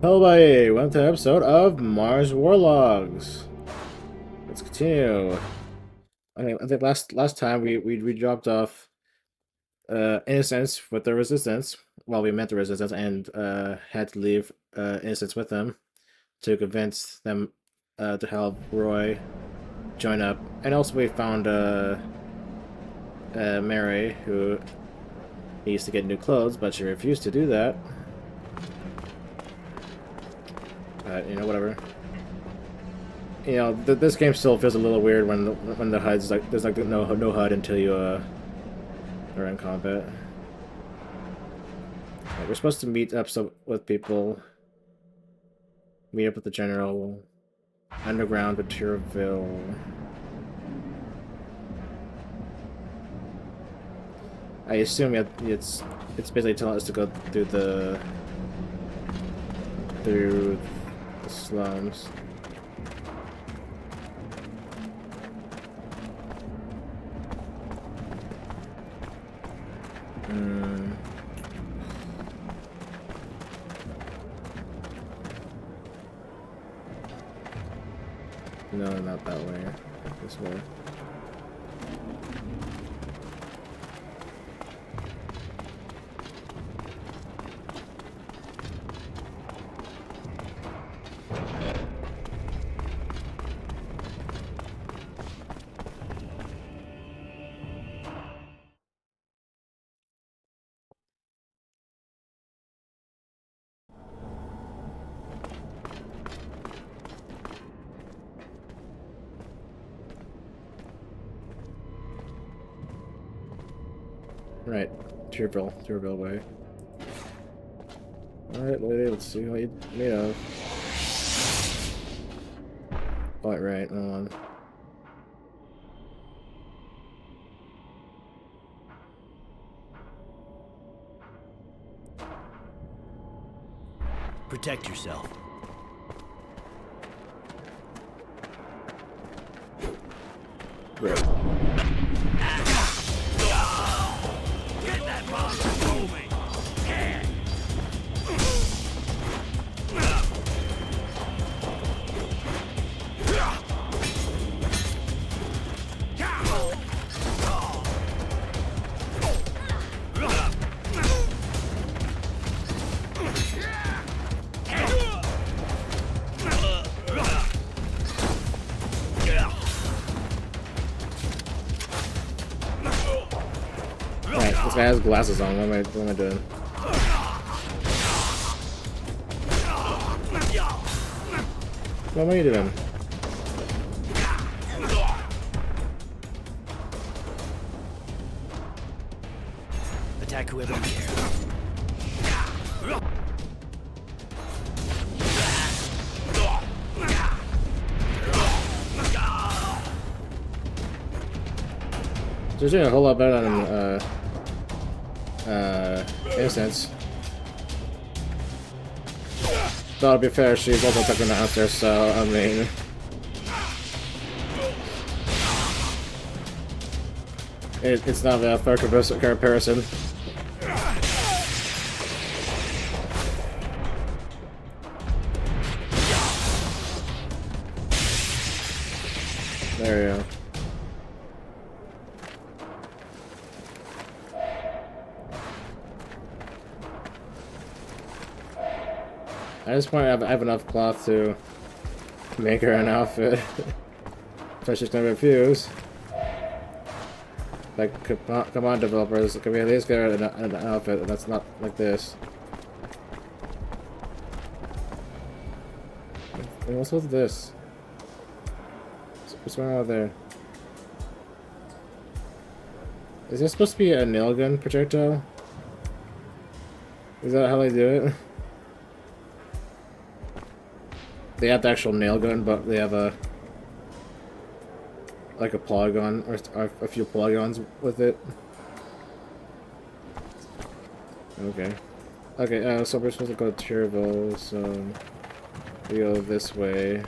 Hello, buddy. Welcome to an episode of Mars Warlogs. Let's continue. I think last time we dropped off Innocence with the Resistance. Well, we met the Resistance and had to leave Innocence with them to convince them to help Roy join up. And also we found Mary, who needs to get new clothes, but she refused to do that. Whatever. This game still feels a little weird when the HUD's like there's like no HUD until you are in combat. We're supposed to meet up with people. Meet up with the general. Underground Materialville. I assume it's basically telling us to go through the slums. No, not that way. This way. Right, Tierville way. Alright, lady, let's see what you made of. Oh, right, hold on. Protect yourself. Great. Get that monster moving! This guy has glasses on. What am I doing? What am I doing? Attack whoever you care. She's doing a whole lot better than Innocence. Though to be fair, she's also attacking the hunter, so I mean, it's not a fair comparison. There we go. At this point, I have enough cloth to make her an outfit. But she's gonna refuse. Like, come on, developers. Can we at least get her an outfit that's not like this? What's with this? What's going on there? Is this supposed to be a nail gun projectile? Is that how they do it? They have the actual nail gun, but they have like a polygon or a few polygons with it. Okay. Okay, so we're supposed to go to Tierville, so we go this way.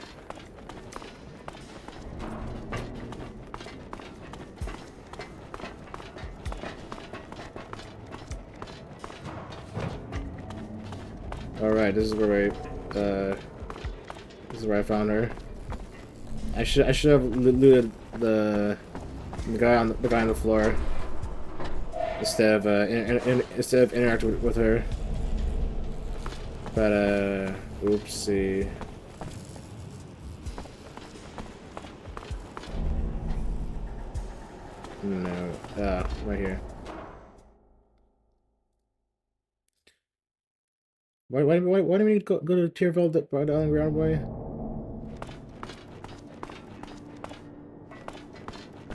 Alright, this is where we This is where I found her. I should have looted the guy on the floor instead of instead of interacting with her. But oopsie. No, right here. Why do we need to go to Tierfeld right on the ground, boy?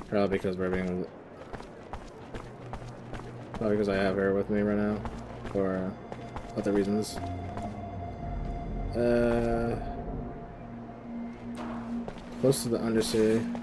Probably because we're being. Probably because I have her with me right now, or other reasons. Close to the Undercity.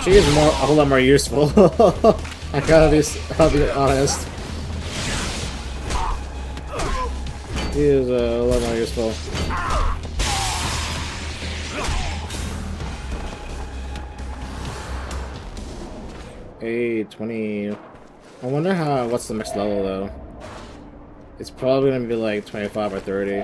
She is a whole lot more useful. I gotta be honest. She is a lot more useful. Hey, 20. I wonder what's the next level though. It's probably gonna be like 25 or 30.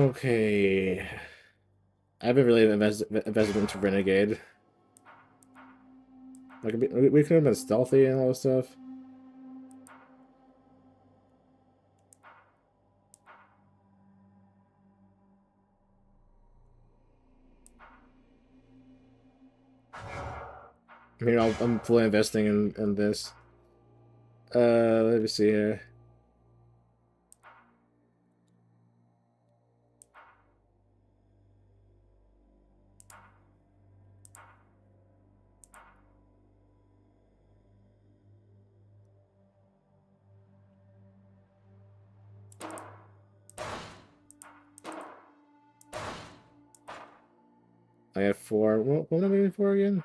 Okay. I haven't really invested into Renegade. Like we could have been stealthy and all this stuff. I mean, I'm fully investing in this. Let me see here. I have 4. What am I waiting for again?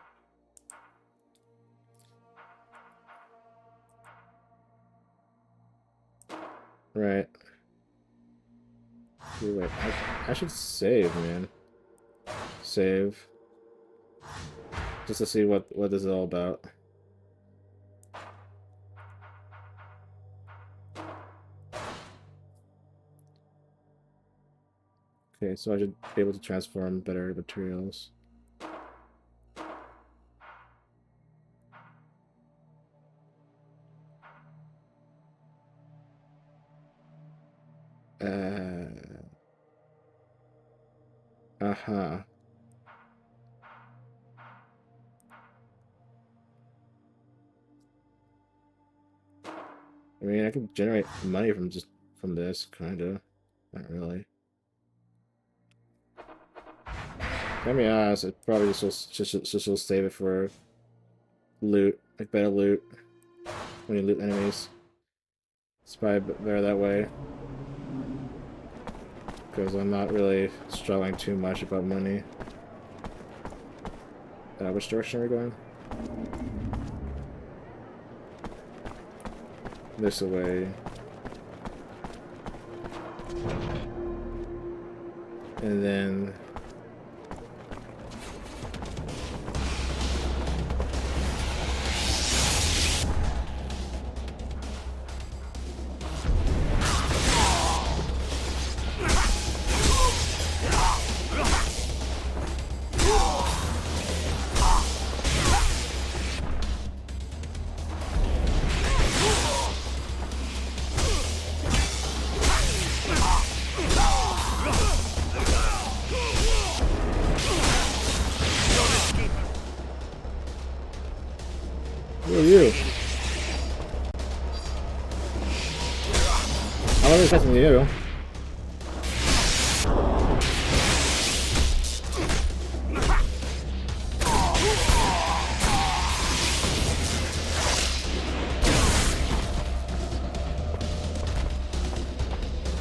Right. Wait, I should save, man. Save. Just to see what this is all about. Okay, so I should be able to transform better materials. Uh-huh. I mean, I can generate money from this, kinda. Not really. Let me honest, it probably just will save it for loot, like better loot when you loot enemies. It's probably better that way. Because I'm not really struggling too much about money. Which direction are we going? This way. And then... Who are you? I wasn't expecting you.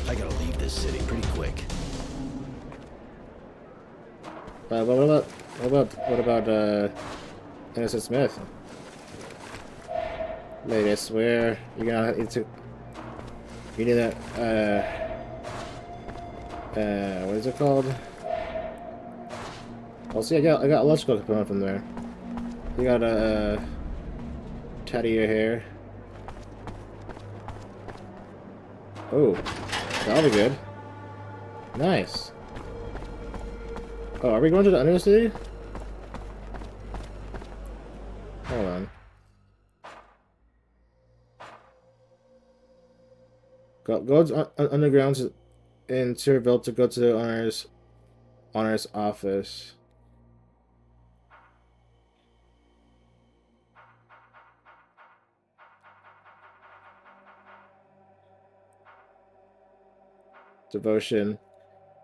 I gotta leave this city pretty quick. What about Innocent Smith? Lady, I swear you're gonna need to. You need that. What is it called? Oh, see, I got electrical component from there. You got a tatty your hair. Oh, that'll be good. Nice. Oh, are we going to the Under City? Hold on. Go to underground in Cyrville to go to the honors office. Devotion.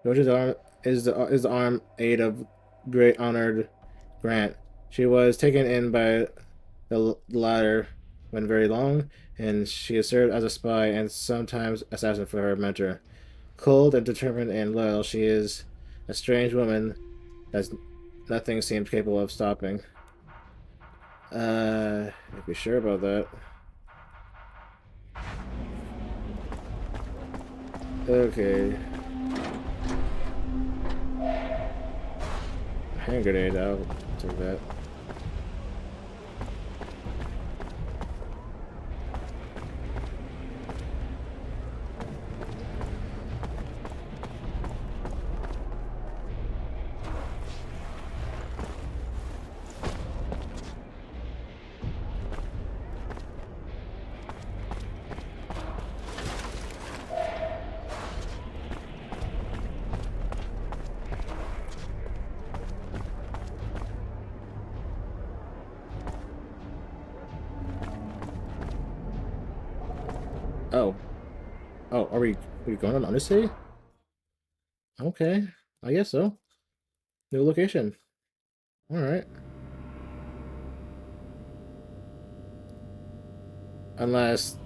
Devotion's arm is the arm aid of great honored Grant. She was taken in by the latter when very long, and she has served as a spy and sometimes assassin for her mentor. Cold and determined and loyal, she is a strange woman that nothing seems capable of stopping. If you're sure about that. Okay. Hand grenade, I'll take that. Oh. Oh, are we going on Undercity? Okay. I guess so. New location. Alright. Unless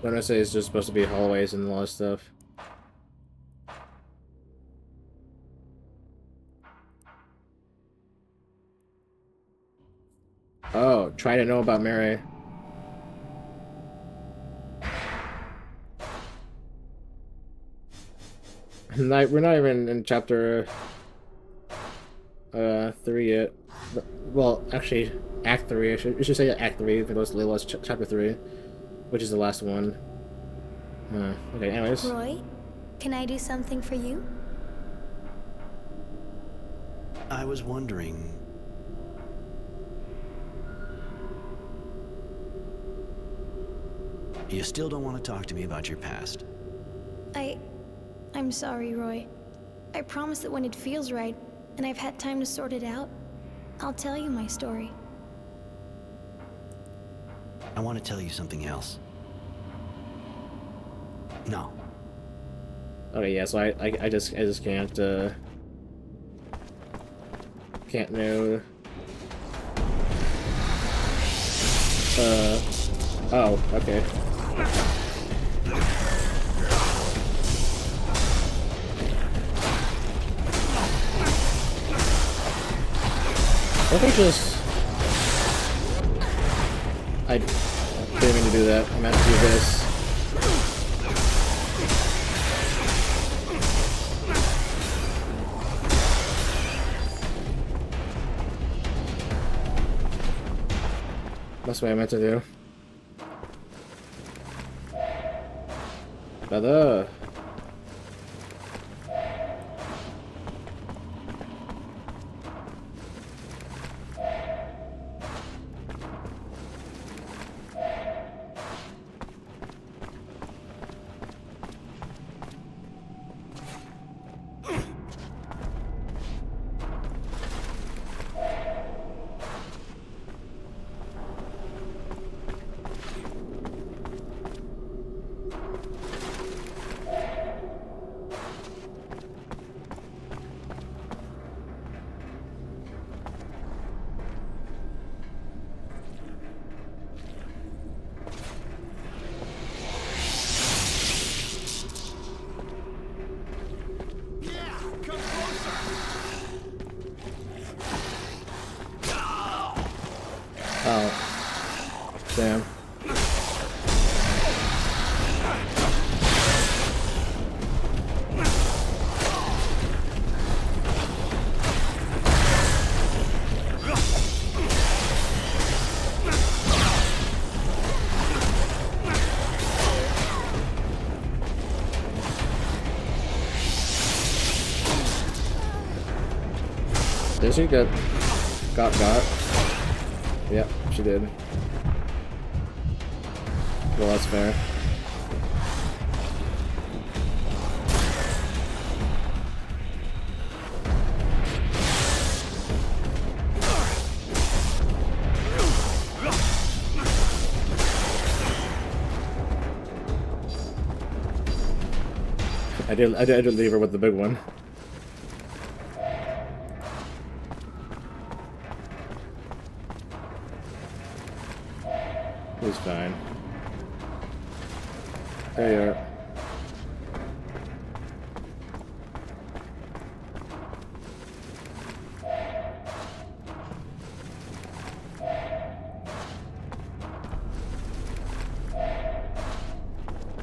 Undercity is just supposed to be hallways and all that stuff. Oh, try to know about Mary. We're not even in chapter 3 yet. Well, actually, Act 3. I should say Act 3 because it was chapter 3, which is the last one. Okay, anyways. Roy, can I do something for you? I was wondering. You still don't want to talk to me about your past? I'm sorry, Roy. I promise that when it feels right, and I've had time to sort it out, I'll tell you my story. I want to tell you something else. No. Okay, yeah, so I just can't know. Oh, okay. What if I just... I didn't mean to do that. I meant to do this. That's what I meant to do. Brother. Damn. Did she get got? Yep, she did. Well, that's fair. I did leave her with the big one. He's fine. There you are.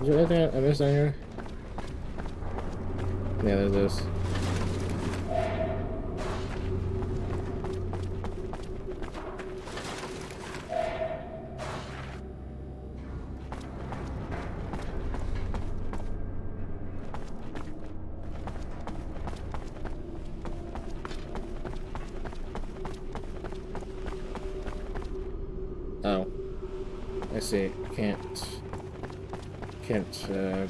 Is there anything I missed on here? Yeah, there's this. Oh, I see. Can't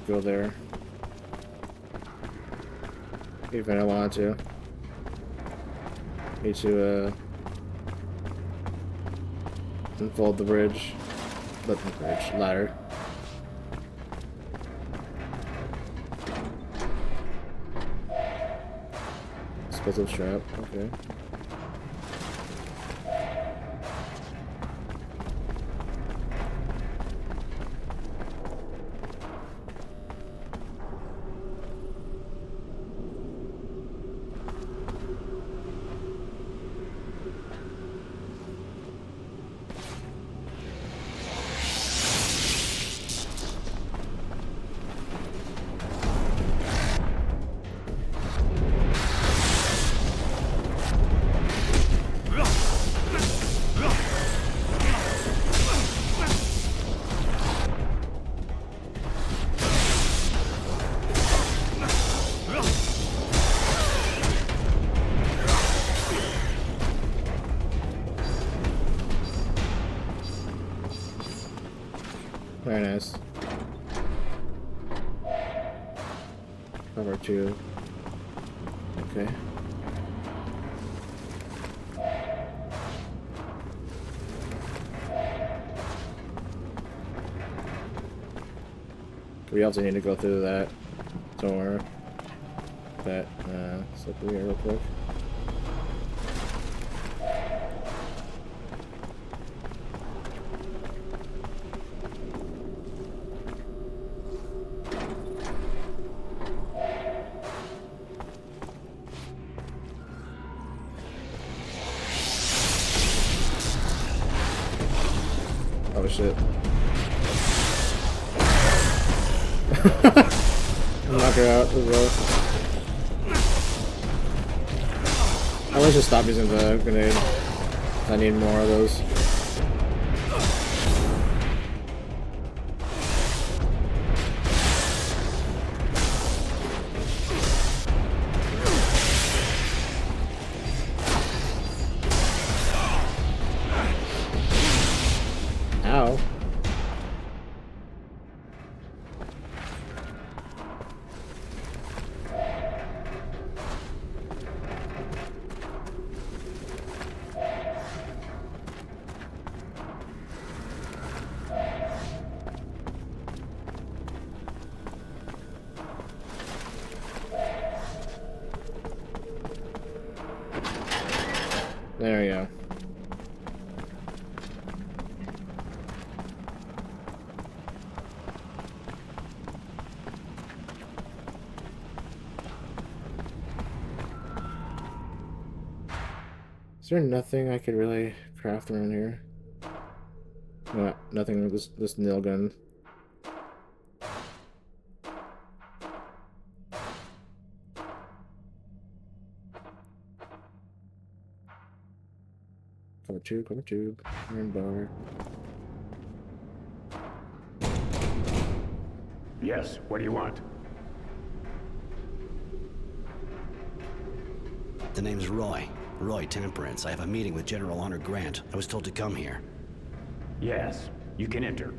go there. Even if I wanted to. Need to unfold the bridge. Let the bridge ladder. Explosive strap. Okay. Very nice. Number 2. Okay. We also need to go through that door. That slip through here real quick. Oh shit. Knock her out as well. I wish I stopped using the grenade. I need more of those. Ow. There we go. Is there nothing I could really craft around here? Nothing with this nail gun. Cover tube, iron bar. Yes, what do you want? The name's Roy. Roy Temperance. I have a meeting with General Honor Grant. I was told to come here. Yes, you can enter.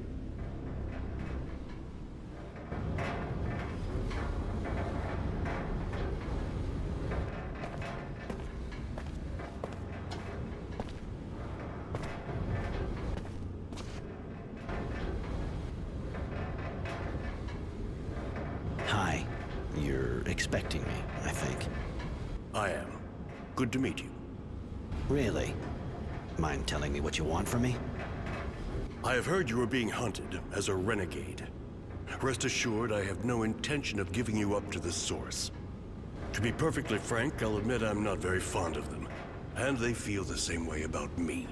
Hi. You're expecting me, I think. I am. Good to meet you. Really? Mind telling me what you want from me? I have heard you are being hunted as a renegade. Rest assured, I have no intention of giving you up to the Source. To be perfectly frank, I'll admit I'm not very fond of them, and they feel the same way about me.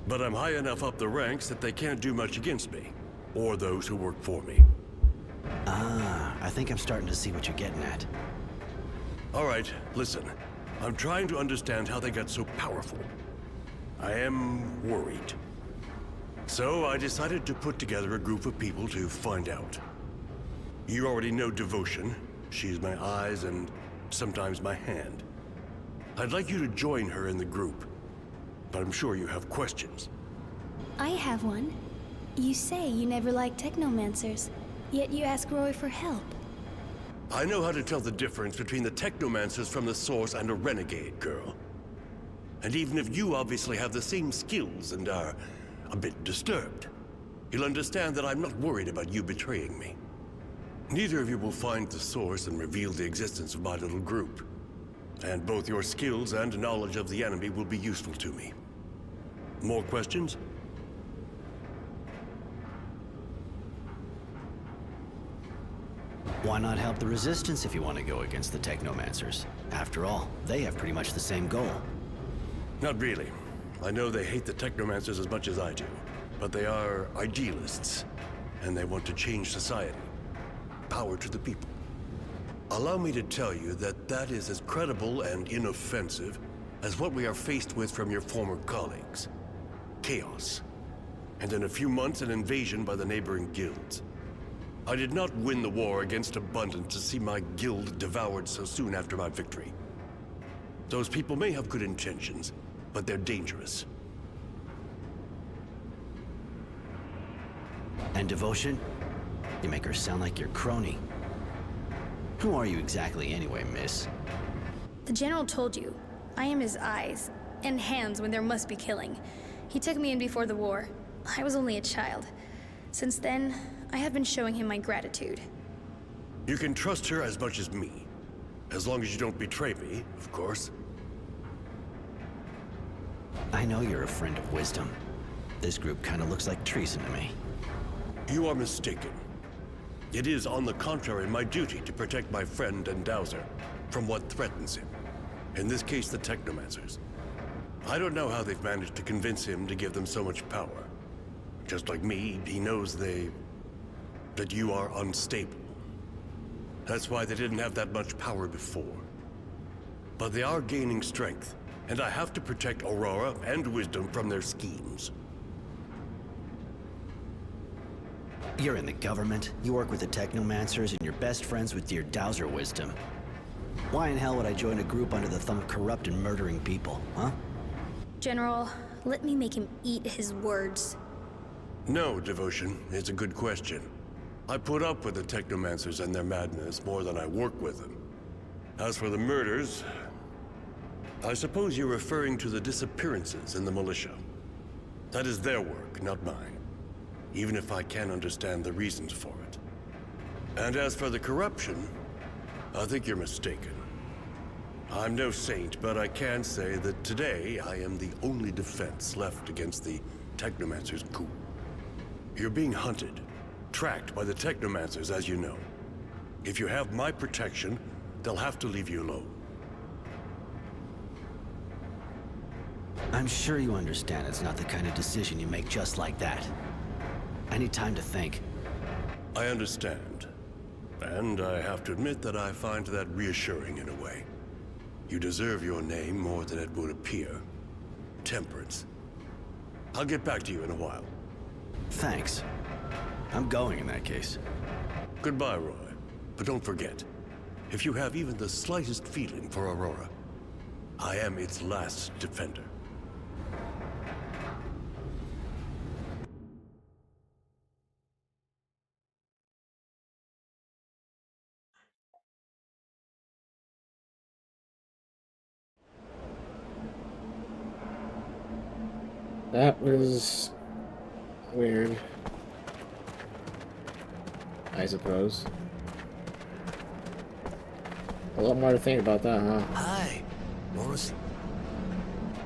But I'm high enough up the ranks that they can't do much against me, or those who work for me. Ah, I think I'm starting to see what you're getting at. All right, listen. I'm trying to understand how they got so powerful. I am worried. So I decided to put together a group of people to find out. You already know Devotion. She's my eyes and sometimes my hand. I'd like you to join her in the group, but I'm sure you have questions. I have one. You say you never liked technomancers, yet you ask Roy for help. I know how to tell the difference between the technomancers from the Source and a renegade, girl. And even if you obviously have the same skills and are a bit disturbed, you'll understand that I'm not worried about you betraying me. Neither of you will find the Source and reveal the existence of my little group. And both your skills and knowledge of the enemy will be useful to me. More questions? Why not help the Resistance if you want to go against the Technomancers? After all, they have pretty much the same goal. Not really. I know they hate the Technomancers as much as I do, but they are idealists, and they want to change society. Power to the people. Allow me to tell you that that is as credible and inoffensive as what we are faced with from your former colleagues. Chaos. And in a few months, an invasion by the neighboring guilds. I did not win the war against Abundant to see my guild devoured so soon after my victory. Those people may have good intentions, but they're dangerous. And Devotion? You make her sound like your crony. Who are you exactly anyway, miss? The General told you, I am his eyes and hands when there must be killing. He took me in before the war. I was only a child. Since then, I have been showing him my gratitude. You can trust her as much as me. As long as you don't betray me, of course. I know you're a friend of wisdom. This group kind of looks like treason to me. You are mistaken. It is, on the contrary, my duty to protect my friend and Dowser from what threatens him. In this case, the Technomancers. I don't know how they've managed to convince him to give them so much power. Just like me, he knows that you are unstable. That's why they didn't have that much power before. But they are gaining strength, and I have to protect Aurora and Wisdom from their schemes. You're in the government, you work with the Technomancers, and you're best friends with dear Dowser Wisdom. Why in hell would I join a group under the thumb of corrupt and murdering people, huh? General, let me make him eat his words. No, Devotion. It's a good question. I put up with the Technomancers and their madness more than I work with them. As for the murders, I suppose you're referring to the disappearances in the militia. That is their work, not mine. Even if I can understand the reasons for it. And as for the corruption, I think you're mistaken. I'm no saint, but I can say that today I am the only defense left against the Technomancer's coup. You're being hunted, tracked by the Technomancers, as you know. If you have my protection, they'll have to leave you alone. I'm sure you understand it's not the kind of decision you make just like that. I need time to think. I understand. And I have to admit that I find that reassuring in a way. You deserve your name more than it would appear. Temperance. I'll get back to you in a while. Thanks. I'm going in that case. Goodbye, Roy. But don't forget, if you have even the slightest feeling for Aurora, I am its last defender. That was weird, I suppose. A lot more to think about that, huh? Hi. What was...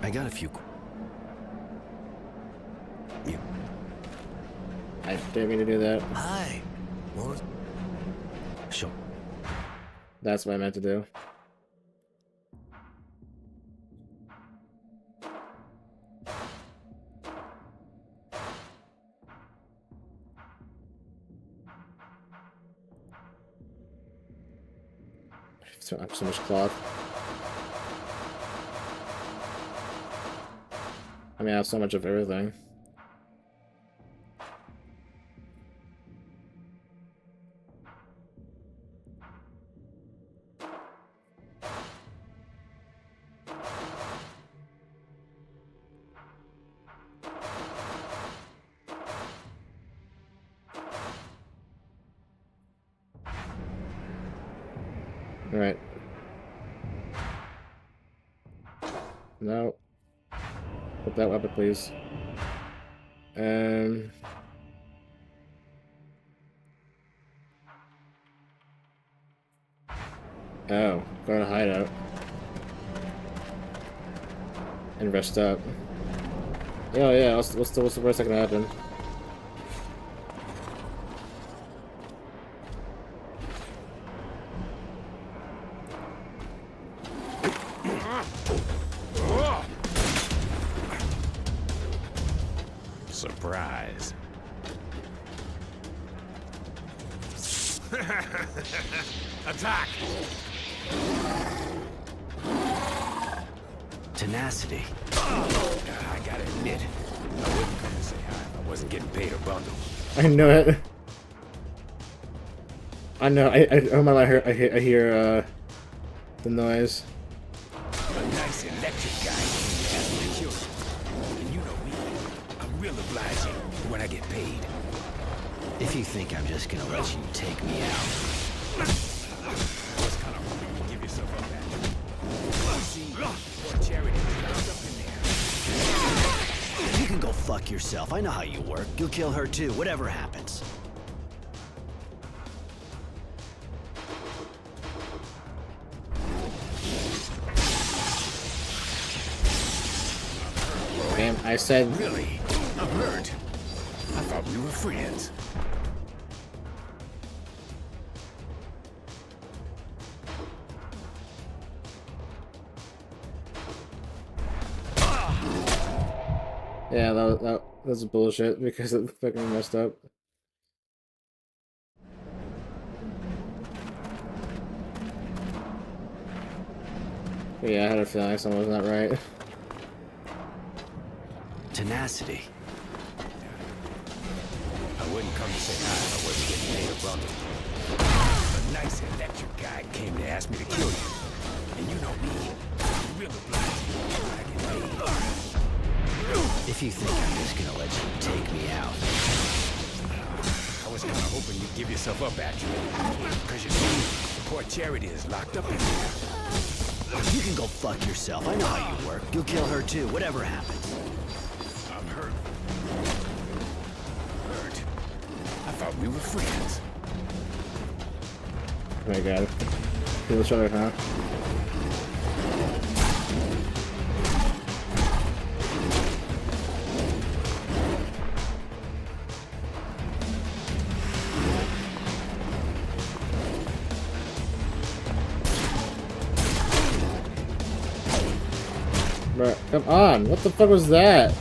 I got a few... You... I didn't mean to do that. Hi. What was... Sure. That's what I meant to do. So I have so much cloth. I mean, I have so much of everything. All right. No. Put that weapon, please. Oh, go to hideout. And rest up. Oh yeah, what's the worst that can happen? Surprise. Attack! Tenacity. I gotta admit, I wouldn't come to say hi if I wasn't getting paid a bundle. I know it. I know. I hear the noise. A nice electric guy has my children. And you know me, I'm real obliging when I get paid. If you think I'm just gonna let you take me out. I was kind of hoping you'd give yourself up at it. You see, what charity is locked up in there. You can go fuck yourself. I know how you work. You'll kill her too, whatever happens. Damn, I said. Really? I'm hurt. I thought we were friends. Yeah, that was bullshit because it fucking messed up. But yeah, I had a feeling something was not right. Tenacity. I wouldn't come to say hi if I wasn't getting paid a bundle. A nice electric guy came to ask me to kill you. And you know me, I'm real obliging when I get paid. If you think I'm just gonna let you take me out. I was kind of hoping you'd give yourself up, actually. Because you see, poor Charity is locked up in there. You can go fuck yourself. I know how you work. You'll kill her too, whatever happens. I'm hurt. Hurt? I thought we were friends. Oh my god. Kill each other, huh? Bruh. Come on, what the fuck was that?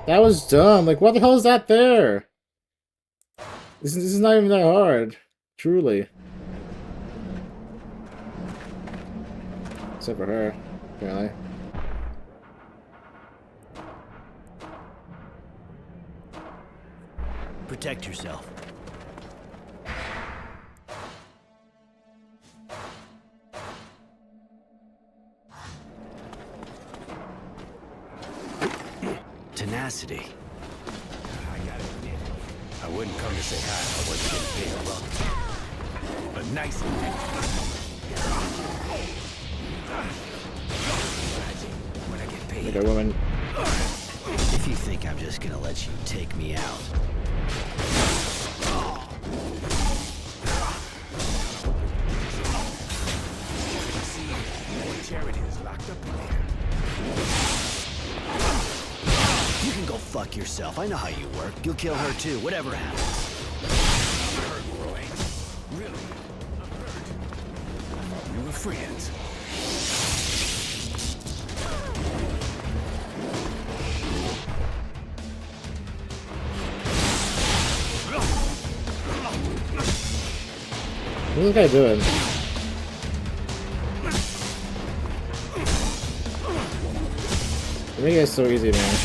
That was dumb. Like, what the hell is that there? This is not even that hard. Truly. Except for her, apparently. Protect yourself. Tenacity. I gotta admit, I wouldn't come to say hi if I wasn't getting paid a buck. But nice of you. When I get paid. Like a woman. If you think I'm just gonna let you take me out. See, Charity is locked up in there. You can go fuck yourself. I know how you work. You'll kill her too, whatever happens. I'm hurt, Roy. Really? I'm hurt. I thought we were friends. What's this guy doing? They make it so easy, man.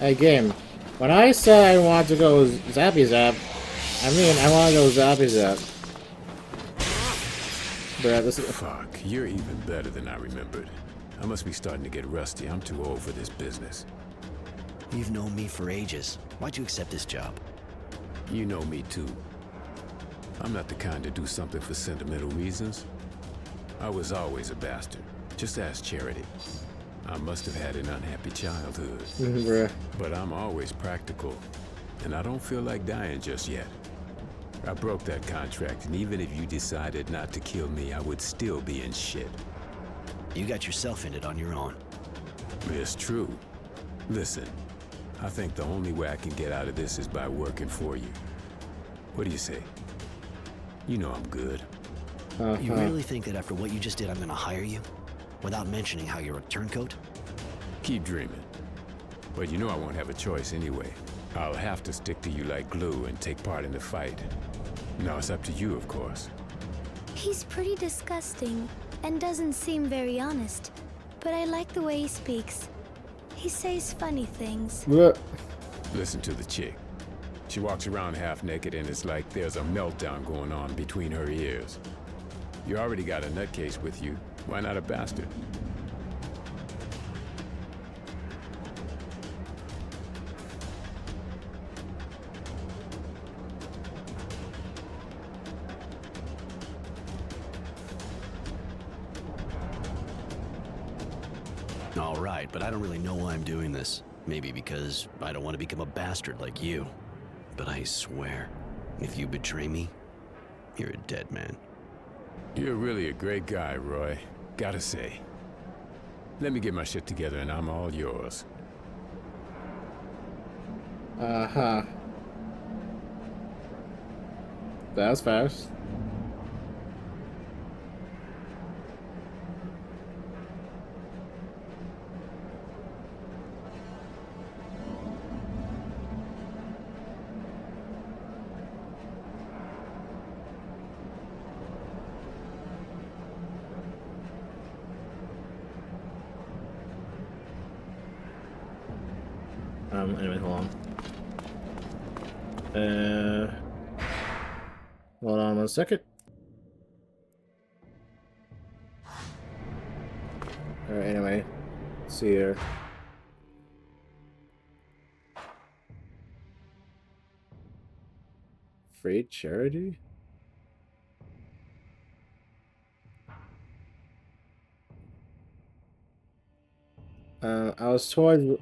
Hey, game. When I said I want to go Zappy Zap, I mean I want to go Zappy Zap. Bruh, this is... Fuck, you're even better than I remembered. I must be starting to get rusty. I'm too old for this business. You've known me for ages. Why'd you accept this job? You know me too. I'm not the kind to do something for sentimental reasons. I was always a bastard. Just ask Charity. I must have had an unhappy childhood. Bruh. But I'm always practical. And I don't feel like dying just yet. I broke that contract, and even if you decided not to kill me, I would still be in shit. You got yourself in it on your own. It's true. Listen, I think the only way I can get out of this is by working for you. What do you say? You know I'm good. You really think that after what you just did, I'm gonna hire you? Without mentioning how you're a turncoat? Keep dreaming. But you know I won't have a choice anyway. I'll have to stick to you like glue and take part in the fight. Now it's up to you, of course. He's pretty disgusting and doesn't seem very honest, but I like the way he speaks. He says funny things. Bruh. Listen to the chick. She walks around half naked and it's like there's a meltdown going on between her ears. You already got a nutcase with you. Why not a bastard? All right, but I don't really know why I'm doing this. Maybe because I don't want to become a bastard like you. But I swear, if you betray me, you're a dead man. You're really a great guy, Roy. Gotta say. Let me get my shit together and I'm all yours. Uh-huh. That was fast. Anyway, hold on. Hold on 1 second. Alright, anyway. Let's see here. Free charity? I was told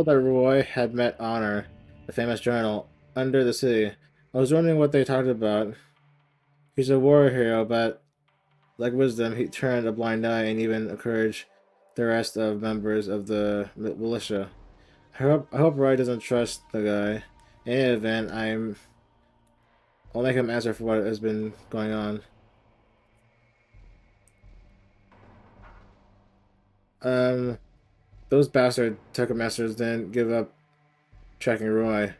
that Roy had met Honor, the famous journal, under the city. I was wondering what they talked about. He's a war hero, but like Wisdom, he turned a blind eye and even encouraged the rest of members of the militia. I hope Roy doesn't trust the guy. In any event, I'll make him answer for what has been going on. Those bastard Tucker Masters didn't give up tracking Roy,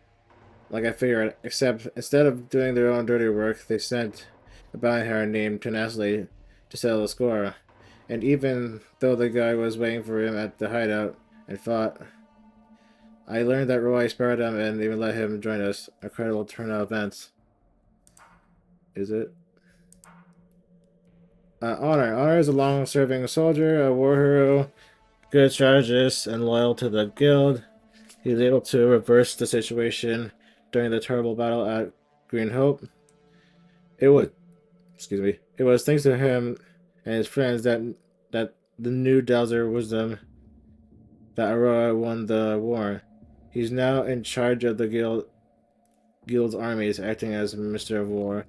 like I figured, except instead of doing their own dirty work, they sent a bounty hunter named Tenacity to settle the score. And even though the guy was waiting for him at the hideout and fought, I learned that Roy spared him and even let him join us. A incredible turn of events. Is it? Honor. Honor is a long-serving soldier, a war hero, good strategist, and loyal to the guild. He was able to reverse the situation during the terrible battle at Green Hope. It was thanks to him and his friends that the new Dowser Wisdom that Aurora won the war. He's now in charge of the guild's armies, acting as Minister of War.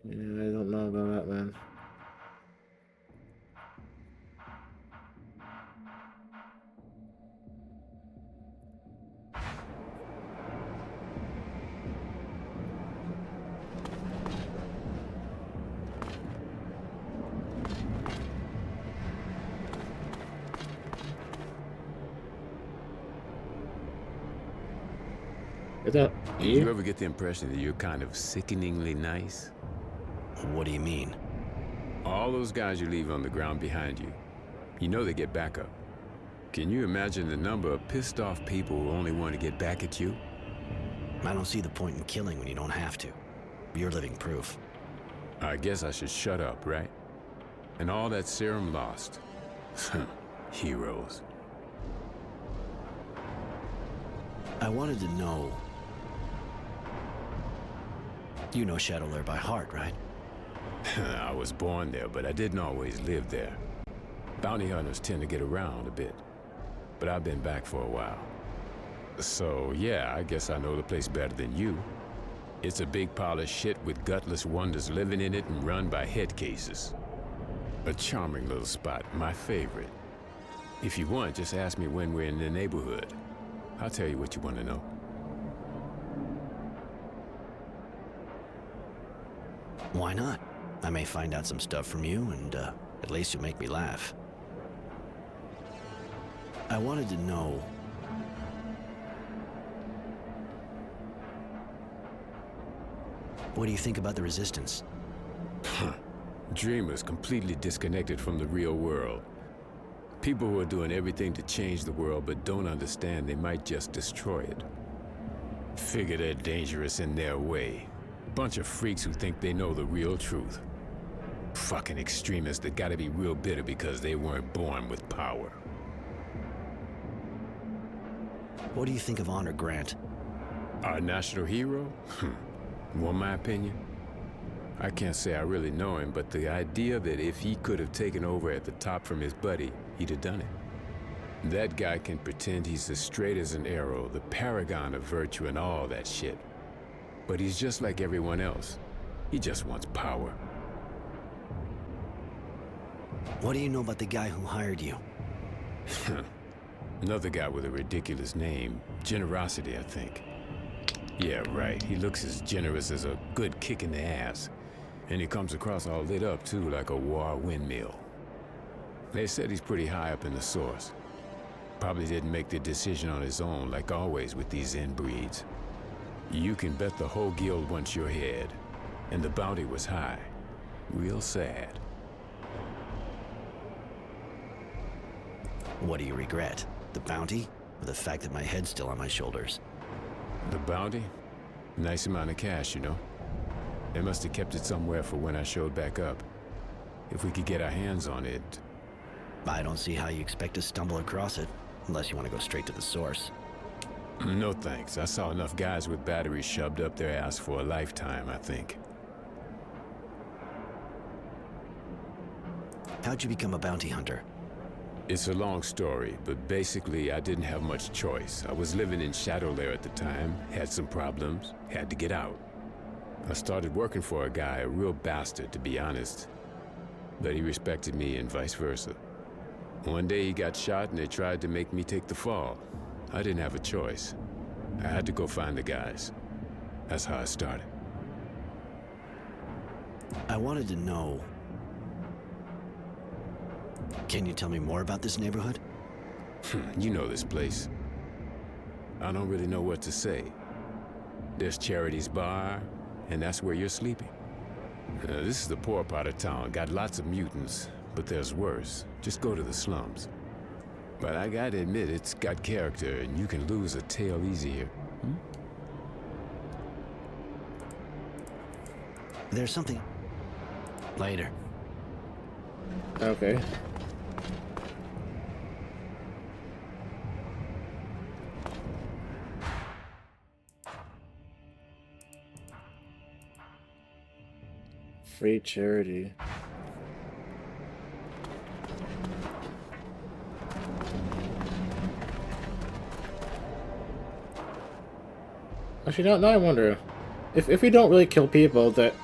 Yeah, I don't know about that, man. Is that Did you ever get the impression that you're kind of sickeningly nice? What do you mean? All those guys you leave on the ground behind you, you know they get back up. Can you imagine the number of pissed off people who only want to get back at you? I don't see the point in killing when you don't have to. You're living proof. I guess I should shut up, right? And all that serum lost. Heroes. I wanted to know... You know Shadowlair by heart, right? I was born there, but I didn't always live there. Bounty hunters tend to get around a bit, but I've been back for a while. So yeah, I guess I know the place better than you. It's a big pile of shit with gutless wonders living in it and run by head cases. A charming little spot, my favorite. If you want, just ask me when we're in the neighborhood. I'll tell you what you want to know. Why not? I may find out some stuff from you, and at least you'll make me laugh. I wanted to know... What do you think about the Resistance? Dreamers completely disconnected from the real world. People who are doing everything to change the world but don't understand they might just destroy it. Figure they're dangerous in their way. Bunch of freaks who think they know the real truth. Fucking extremists that gotta be real bitter because they weren't born with power. What do you think of Honor Grant? Our national hero? Want my opinion? I can't say I really know him, but the idea that if he could have taken over at the top from his buddy, he'd have done it. That guy can pretend he's as straight as an arrow, the paragon of virtue and all that shit. But he's just like everyone else. He just wants power. What do you know about the guy who hired you? Another guy with a ridiculous name. Generosity, I think. Yeah, right. He looks as generous as a good kick in the ass. And he comes across all lit up, too, like a war windmill. They said he's pretty high up in the source. Probably didn't make the decision on his own, like always with these inbreeds. You can bet the whole guild wants your head. And the bounty was high. Real sad. What do you regret? The bounty? Or the fact that my head's still on my shoulders? The bounty? Nice amount of cash, you know. They must have kept it somewhere for when I showed back up. If we could get our hands on it, I don't see how you expect to stumble across it, unless you want to go straight to the source. No thanks. I saw enough guys with batteries shoved up their ass for a lifetime, I think. How'd you become a bounty hunter? It's a long story, but basically I didn't have much choice. I was living in Shadowlair at the time, had some problems, had to get out. I started working for a guy, a real bastard to be honest. But he respected me and vice versa. One day he got shot and they tried to make me take the fall. I didn't have a choice. I had to go find the guys. That's how I started. I wanted to know... Can you tell me more about this neighborhood? You know this place. I don't really know what to say. There's Charity's bar, and that's where you're sleeping. This is the poor part of town. Got lots of mutants, but there's worse. Just go to the slums. But I gotta admit, it's got character, and you can lose a tail easier. There's something... Later. Okay. Free charity. Actually, now I wonder if we don't really kill people, that,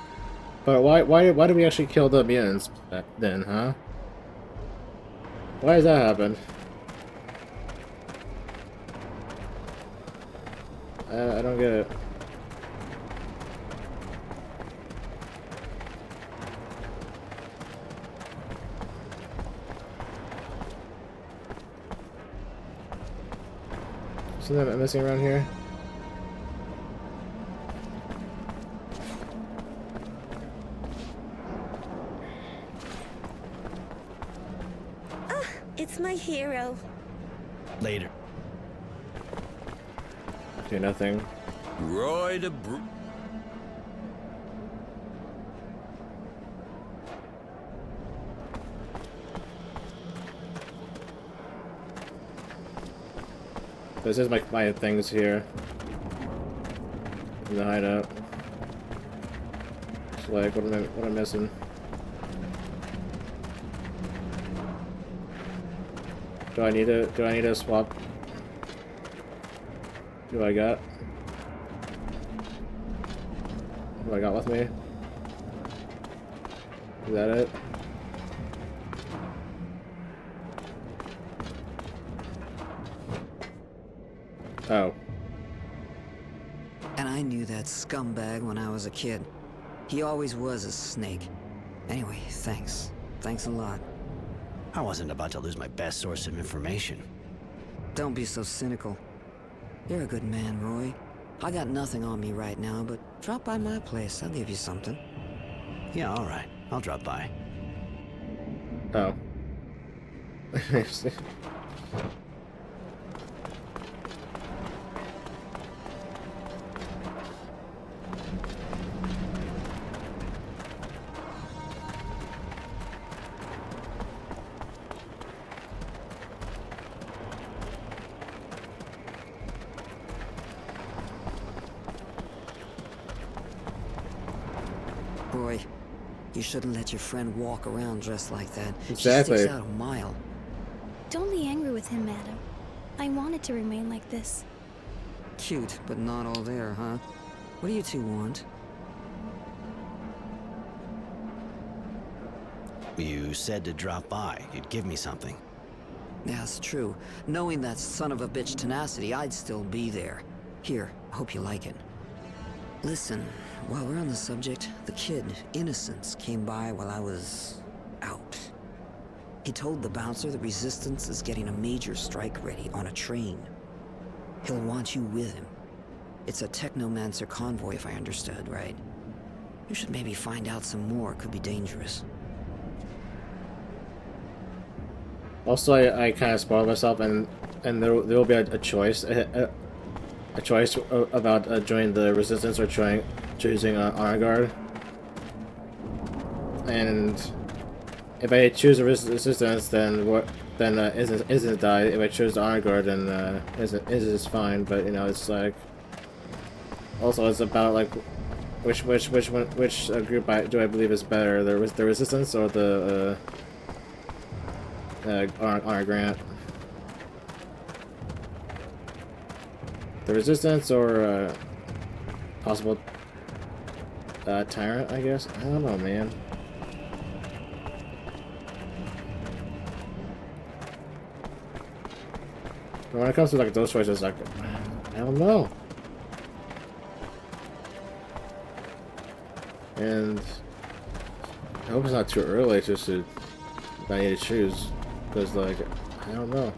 but why do we actually kill the mutants back then, huh? Why does that happen? I don't get it. Something I'm missing around here? It's my hero. Later. Okay, nothing. Roy de Bru... This is my things here. In the hideout. It's like, what am I missing? Do I need to swap? What do I got? What do I got with me? Is that it? Oh. And I knew that scumbag when I was a kid. He always was a snake. Anyway, thanks. Thanks a lot. I wasn't about to lose my best source of information. Don't be so cynical. You're a good man, Roy. I got nothing on me right now, but drop by my place. I'll give you something. Yeah, alright. I'll drop by. Oh. Roy, you shouldn't let your friend walk around dressed like that. Exactly. She sticks out a mile. Don't be angry with him, madam. I want it to remain like this. Cute, but not all there, huh? What do you two want? You said to drop by. You'd give me something. Yeah, it's true. Knowing that son of a bitch tenacity, I'd still be there. Here, hope you like it. Listen, while we're on the subject, the kid, Innocence, came by while I was... out. He told the bouncer that Resistance is getting a major strike ready on a train. He'll want you with him. It's a Technomancer convoy, if I understood, right? You should maybe find out some more. Could be dangerous. Also, I kind of spoiled myself, and there will be a choice, a choice about joining the Resistance or choosing Honor Guard. And if I choose the resistance, then what? Then Instance die. If I choose the honor guard, then Instance is fine. But you know, it's like also it's about like which group do I believe is better, the resistance or the honor grant? The resistance or possible tyrant, I guess. I don't know, man. But when it comes to like those choices, like I don't know. And I hope it's not too early just to I need to choose, because like I don't know.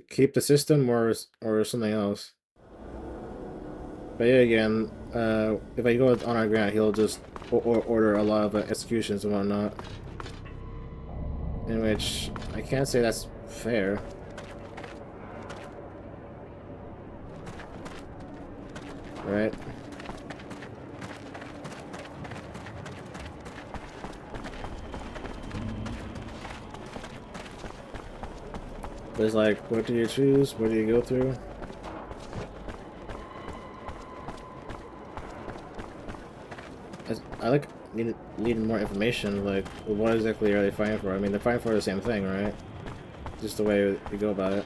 Keep the system or something else. But yeah, again, if I go with Honor Grant, he'll just order a lot of executions and whatnot. In which I can't say that's fair. Right? But it's like, what do you choose? What do you go through? I like needing more information. Like, what exactly are they fighting for? I mean, they're fighting for the same thing, right? Just the way we go about it.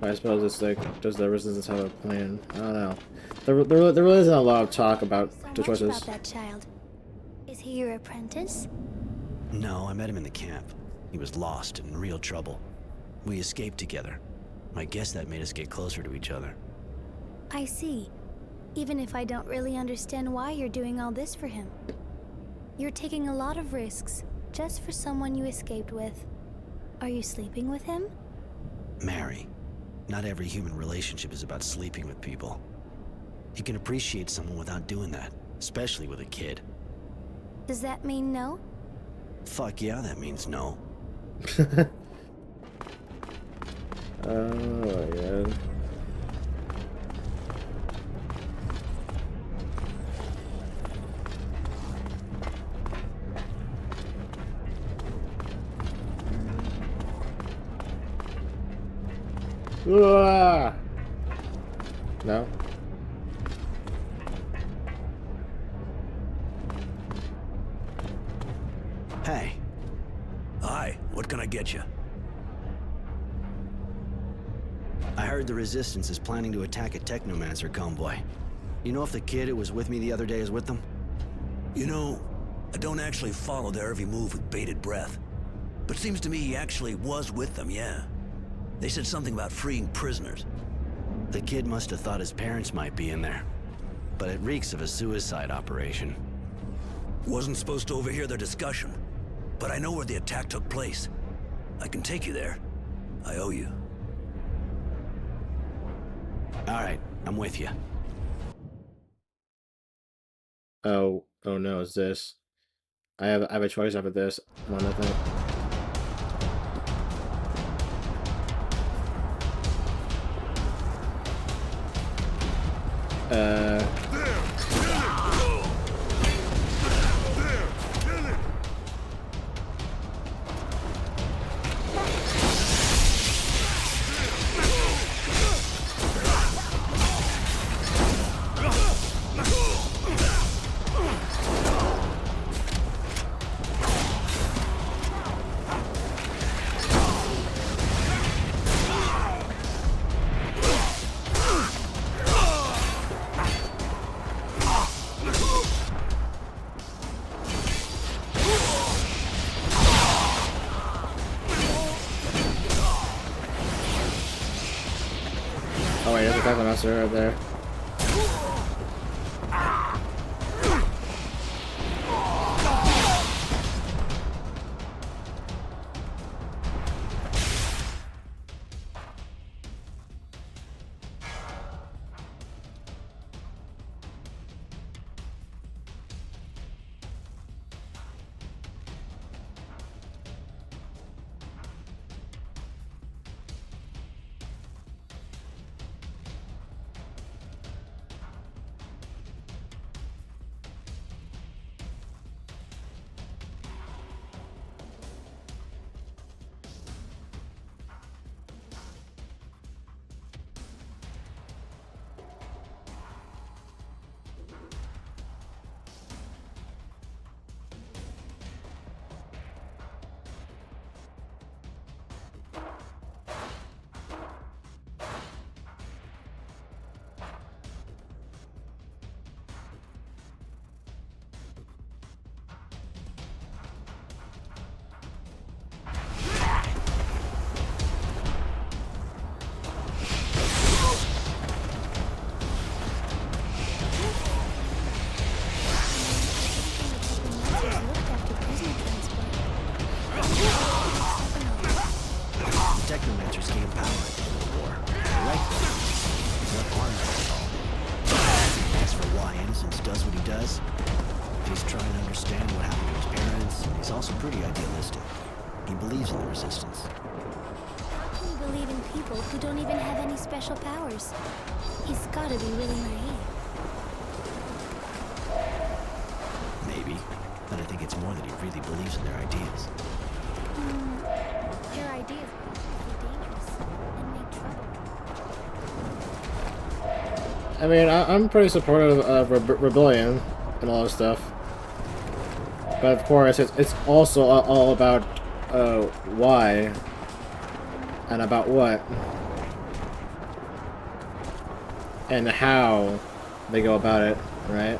But I suppose it's like, does the resistance have a plan? I don't know. There really isn't a lot of talk about the choices. About that child. Is he your apprentice? No, I met him in the camp. He was lost and in real trouble. We escaped together. I guess that made us get closer to each other. I see. Even if I don't really understand why you're doing all this for him. You're taking a lot of risks, just for someone you escaped with. Are you sleeping with him? Mary, not every human relationship is about sleeping with people. You can appreciate someone without doing that, especially with a kid. Does that mean no? Fuck yeah, that means no. Oh my god. No. Hey. Hi, what can I get you? I heard the Resistance is planning to attack a Technomancer convoy. You know if the kid who was with me the other day is with them? You know, I don't actually follow their every move with bated breath. But seems to me he actually was with them, yeah. They said something about freeing prisoners. The kid must have thought his parents might be in there. But it reeks of a suicide operation. Wasn't supposed to overhear their discussion. But I know where the attack took place. I can take you there. I owe you. Alright, I'm with you. Oh no, it's this. I have a choice after this one, I think. Oh wait, there's a Technomancer right there. Resistance does what he does, he's trying to understand what happened to his parents, and he's also pretty idealistic. He believes in the Resistance. How can you believe in people who don't even have any special powers? He's gotta be really naive. Maybe, but I think it's more that he really believes in their ideas. Their ideas are dangerous and make trouble. I mean, I'm pretty supportive of rebellion and all this stuff. But of course, it's also all about why and about what and how they go about it, right?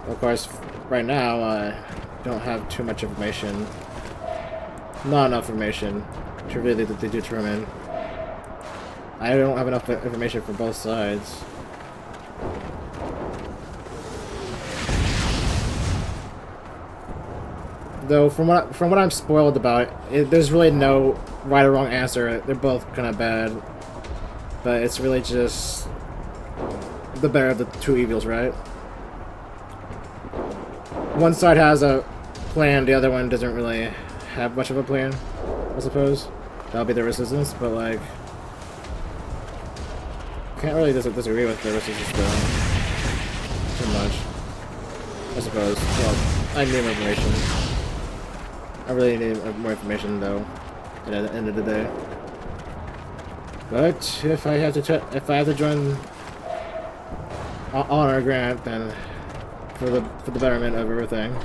Of course, right now, I don't have too much information. Not enough information to really determine. I don't have enough information for both sides. Though, from what I'm spoiled about, there's really no right or wrong answer. They're both kind of bad, but it's really just the better of the two evils, right? One side has a plan, the other one doesn't really have much of a plan, I suppose. That'll be the Resistance, but like, can't really disagree with the Resistance though. Too much, I suppose. Well, I need more information. I really need more information though, at the end of the day. But if I have to join Honor Grant, then for the betterment of everything,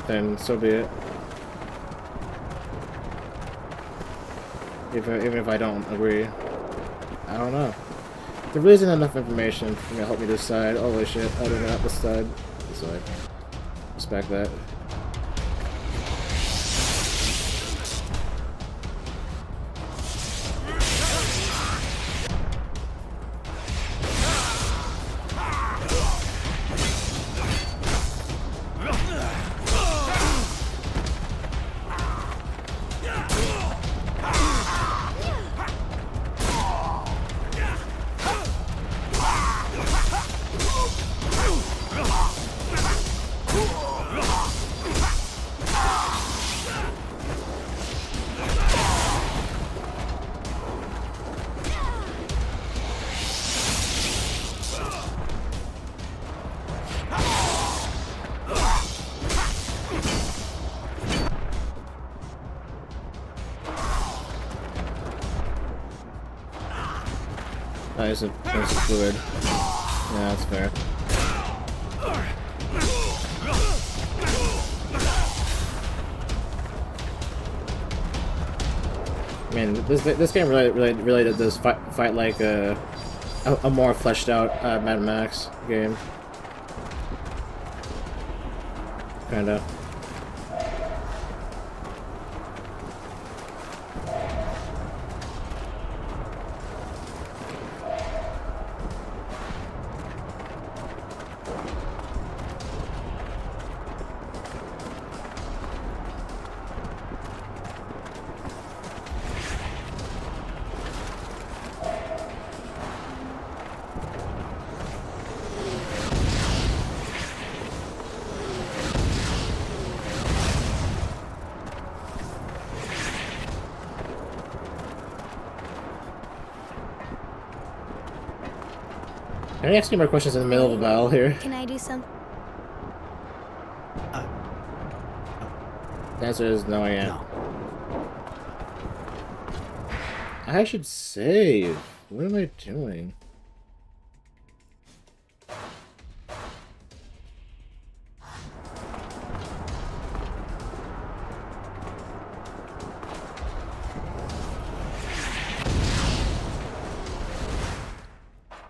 then so be it. Even if I don't agree, I don't know. There really isn't enough information for me to help me decide. Holy shit! I don't know this side. This side. Respect that. Nice and fluid. Yeah, that's fair. I mean, this game really does fight like a more fleshed out Mad Max game. Kinda. Can I ask you more questions in the middle of a battle here? Can I do some? The answer is no, I am. No. I should save. What am I doing?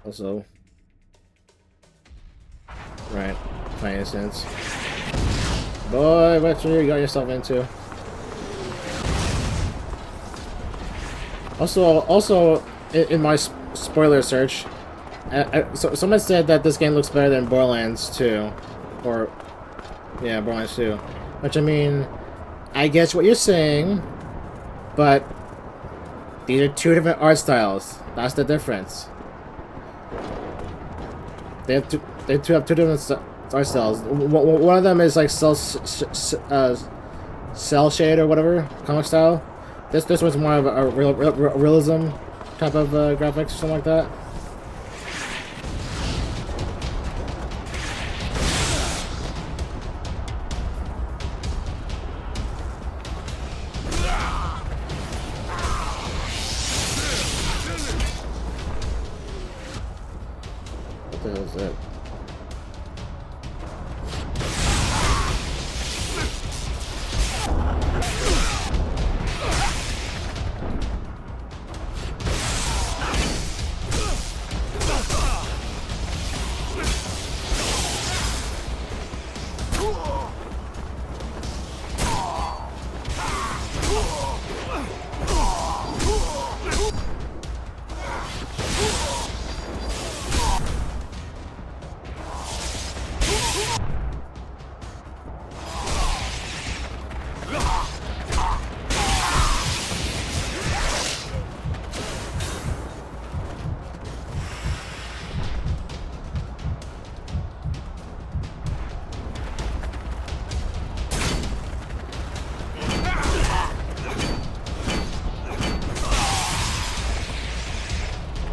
Also, right, my instance. Boy, what you got yourself into? Also, in my spoiler search, so someone said that this game looks better than Borderlands 2, or yeah, Borderlands 2. Which, I mean, I guess what you're saying, but these are two different art styles. That's the difference. They have two. They have two different art styles. One of them is like cell shade or whatever comic style. This one's more of a realism type of graphics or something like that. What the hell is that?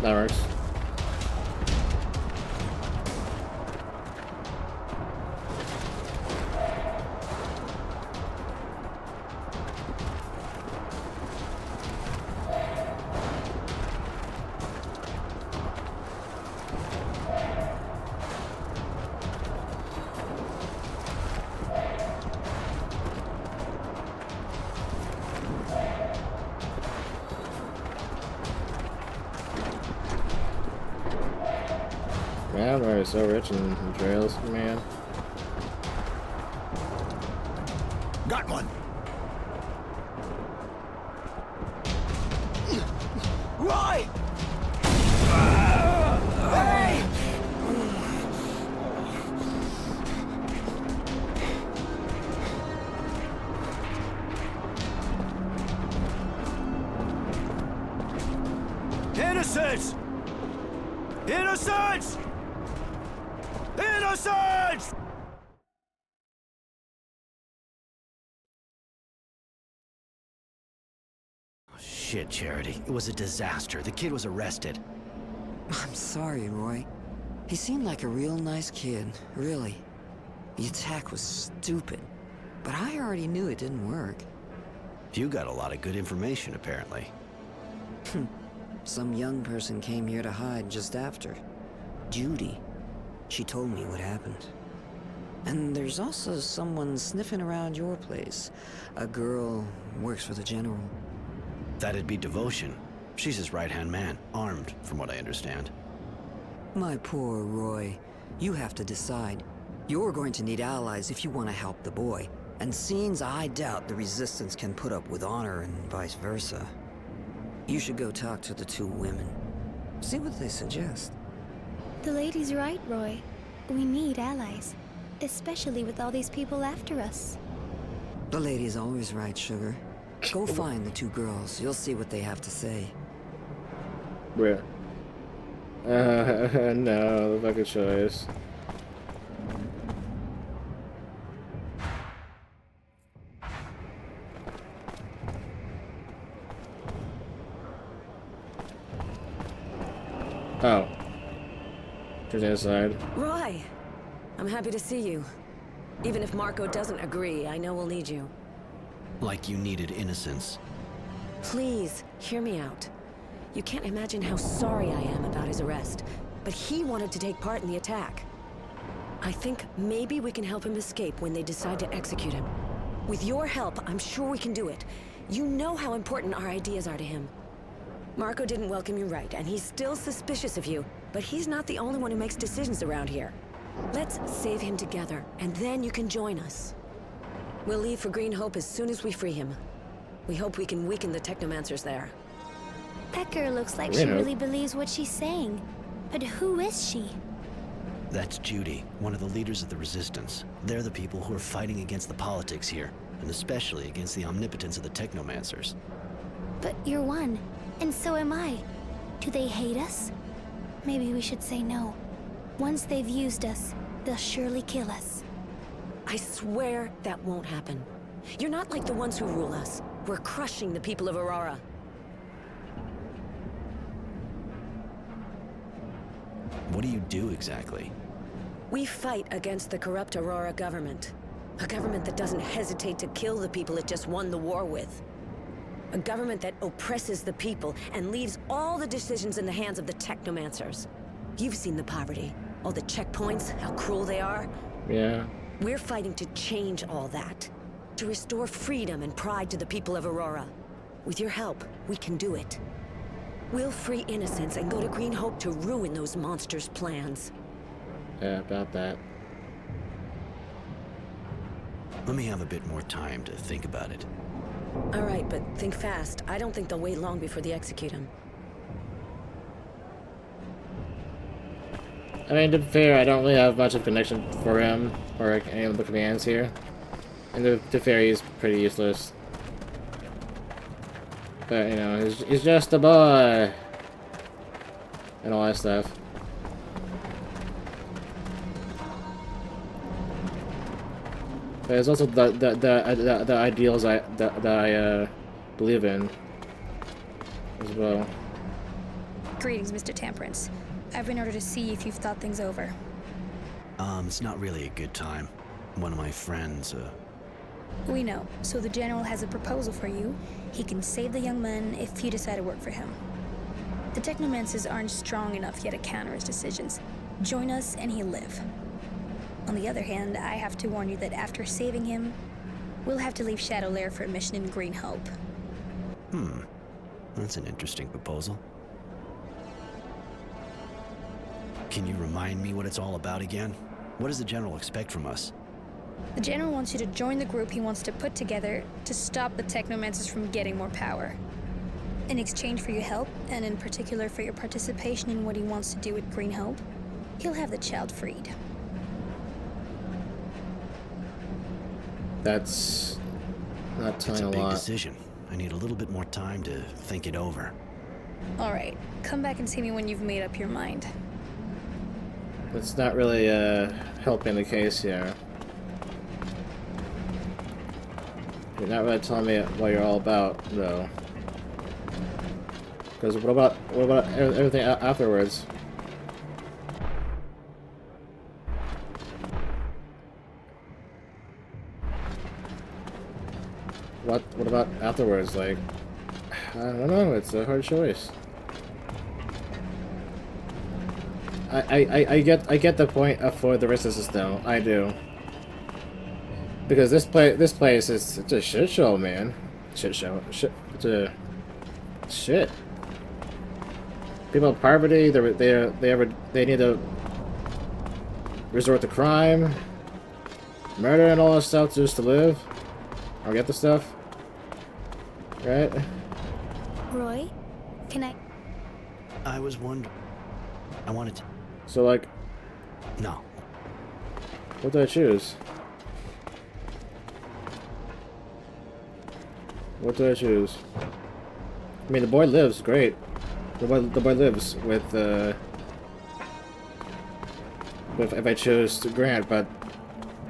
That works. Man, we're so rich in trails, man. Got one. Right. Hey! Innocence! Innocence! Innocence! Shit, Charity. It was a disaster. The kid was arrested. I'm sorry, Roy. He seemed like a real nice kid, really. The attack was stupid, but I already knew it didn't work. You got a lot of good information, apparently. Some young person came here to hide just after. Judy. She told me what happened. And there's also someone sniffing around your place. A girl works for the General. That'd be Devotion. She's his right-hand man, armed, from what I understand. My poor Roy. You have to decide. You're going to need allies if you want to help the boy. And scenes I doubt the Resistance can put up with honor and vice versa. You should go talk to the two women. See what they suggest. The lady's right, Roy. We need allies. Especially with all these people after us. The lady's always right, Sugar. Go find the two girls. You'll see what they have to say. Where? No, the fucking choice. Oh. Turns inside. Roy! I'm happy to see you. Even if Marco doesn't agree, I know we'll need you. Like you needed Innocence. Please, hear me out. You can't imagine how sorry I am about his arrest, but he wanted to take part in the attack. I think maybe we can help him escape when they decide to execute him. With your help, I'm sure we can do it. You know how important our ideas are to him. Marco didn't welcome you right, and he's still suspicious of you, but he's not the only one who makes decisions around here. Let's save him together, and then you can join us. We'll leave for Green Hope as soon as we free him. We hope we can weaken the Technomancers there. That girl looks like You she know. really believes what she's saying. But who is she? That's Judy, one of the leaders of the Resistance. They're the people who are fighting against the politics here, and especially against the omnipotence of the Technomancers. But you're one, and so am I. Do they hate us? Maybe we should say no. Once they've used us, they'll surely kill us. I swear that won't happen. You're not like the ones who rule us. We're crushing the people of Aurora. What do you do exactly? We fight against the corrupt Aurora government. A government that doesn't hesitate to kill the people it just won the war with. A government that oppresses the people and leaves all the decisions in the hands of the technomancers. You've seen the poverty, all the checkpoints, how cruel they are. Yeah. We're fighting to change all that. To restore freedom and pride to the people of Aurora. With your help, we can do it. We'll free innocents and go to Green Hope to ruin those monsters' plans. Yeah, about that. Let me have a bit more time to think about it. All right, but think fast. I don't think they'll wait long before they execute him. I mean, to be fair, I don't really have much of a connection for him or any of the commands here. And to be fair, he's pretty useless. But, you know, he's just a boy. And all that stuff. But there's also the ideals that I believe in as well. Greetings, Mr. Temperance. I've been ordered to see if you've thought things over. It's not really a good time. One of my friends, We know, so the General has a proposal for you. He can save the young man if you decide to work for him. The Technomancers aren't strong enough yet to counter his decisions. Join us and he'll live. On the other hand, I have to warn you that after saving him, we'll have to leave Shadowlair for a mission in Green Hope. That's an interesting proposal. Can you remind me what it's all about again? What does the General expect from us? The General wants you to join the group he wants to put together to stop the Technomancers from getting more power. In exchange for your help, and in particular for your participation in what he wants to do with Green Hope, he'll have the child freed. That's not It's telling a a big lot. decision. I need a little bit more time to think it over. All right, come back and see me when you've made up your mind. It's not really helping the case here. You're not really telling me what you're all about, though. Because what about everything afterwards? What about afterwards? Like, I don't know. It's a hard choice. I get the point for the resistance though. I do. Because this place is it's a shit show, man. Shit show. Shit. It's a shit. People have poverty. They need to resort to crime, murder, and all that stuff just to live or get the stuff. Right? Roy, can I... I was wondering. I wanted to. So like, No. what do I choose? What do I choose? I mean, the boy lives great. The boy lives with if I choose to grant, but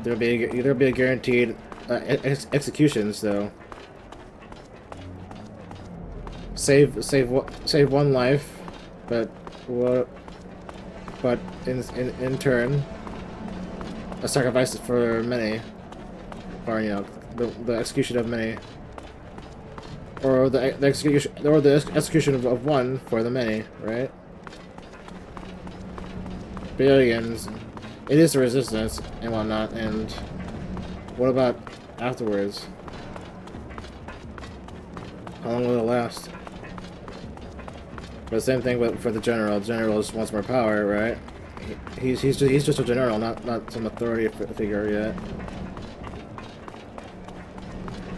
there'll be a guaranteed executions though. Save one life, but what? But in turn, a sacrifice for many, or you know, the execution of many, or the execution of one for the many, right? Billions. It is the resistance and whatnot. And what about afterwards? How long will it last? But the same thing for the general. The general just wants more power, right? He's just a general, not some authority figure yet.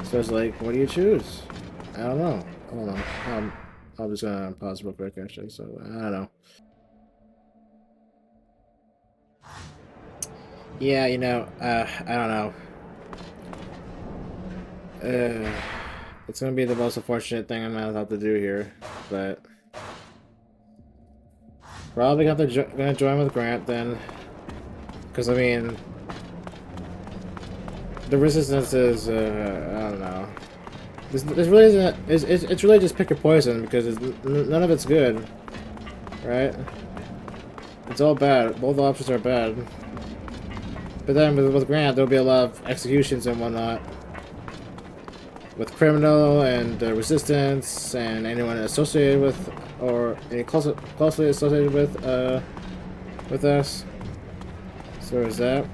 So it's like, what do you choose? I don't know. Hold on. I'm just gonna pause real quick actually. So I don't know. Yeah, you know, I don't know. It's gonna be the most unfortunate thing I'm gonna have to do here, but Probably gonna join with Grant then, because I mean, the resistance is I don't know. This really isn't. It's really just pick your poison because none of it's good, right? It's all bad. Both options are bad. But then with Grant, there'll be a lot of executions and whatnot. With criminal and resistance and anyone associated with or any closely associated with us. So there's that.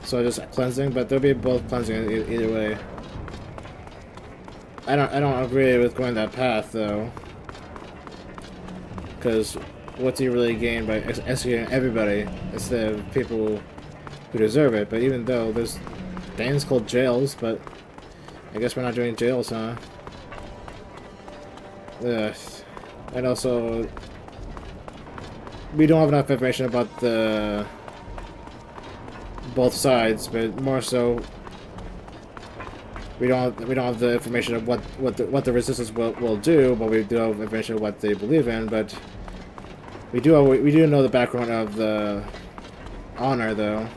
So just cleansing, but there'll be both cleansing either way. I don't agree with going that path though, because what do you really gain by executing everybody instead of people who deserve it? But even though there's things called jails, but I guess we're not doing jails, huh? Ugh. And also, we don't have enough information about the both sides, but more so, we don't have the information of what the resistance will do, but we do have information of what they believe in. But we do know the background of the honor, though.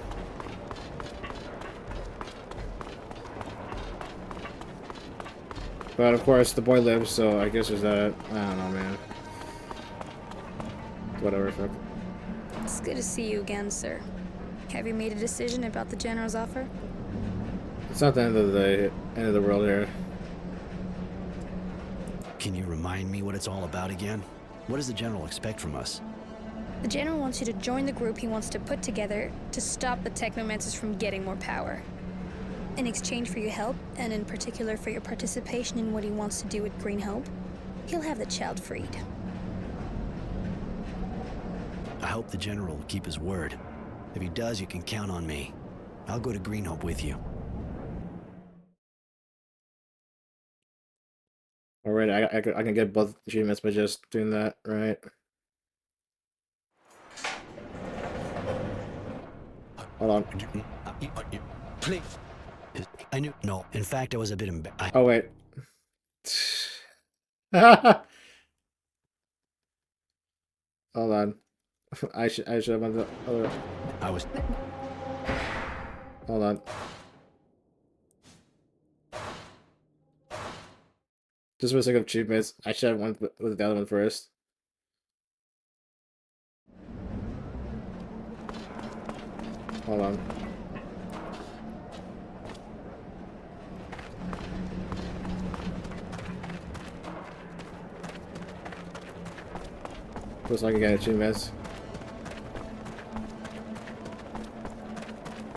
But of course, the boy lives, so I guess there's that. I don't know, man. Whatever, fuck. It's good to see you again, sir. Have you made a decision about the General's offer? It's not the end of the end of the world here. Can you remind me what it's all about again? What does the General expect from us? The General wants you to join the group he wants to put together to stop the Technomancers from getting more power. In exchange for your help, and in particular for your participation in what he wants to do with Green Hope, he'll have the child freed. I hope the General will keep his word. If he does, you can count on me. I'll go to Green Hope with you. Alright, I can get both achievements by just doing that, right? Hold on. Please. I knew. No, in fact, I was a bit embarrassed. Oh, wait. Hold on. I should have went the other. I was. Hold on. Just for the sake of achievements, I should have went with the other one first. Hold on. Looks like I get achievements.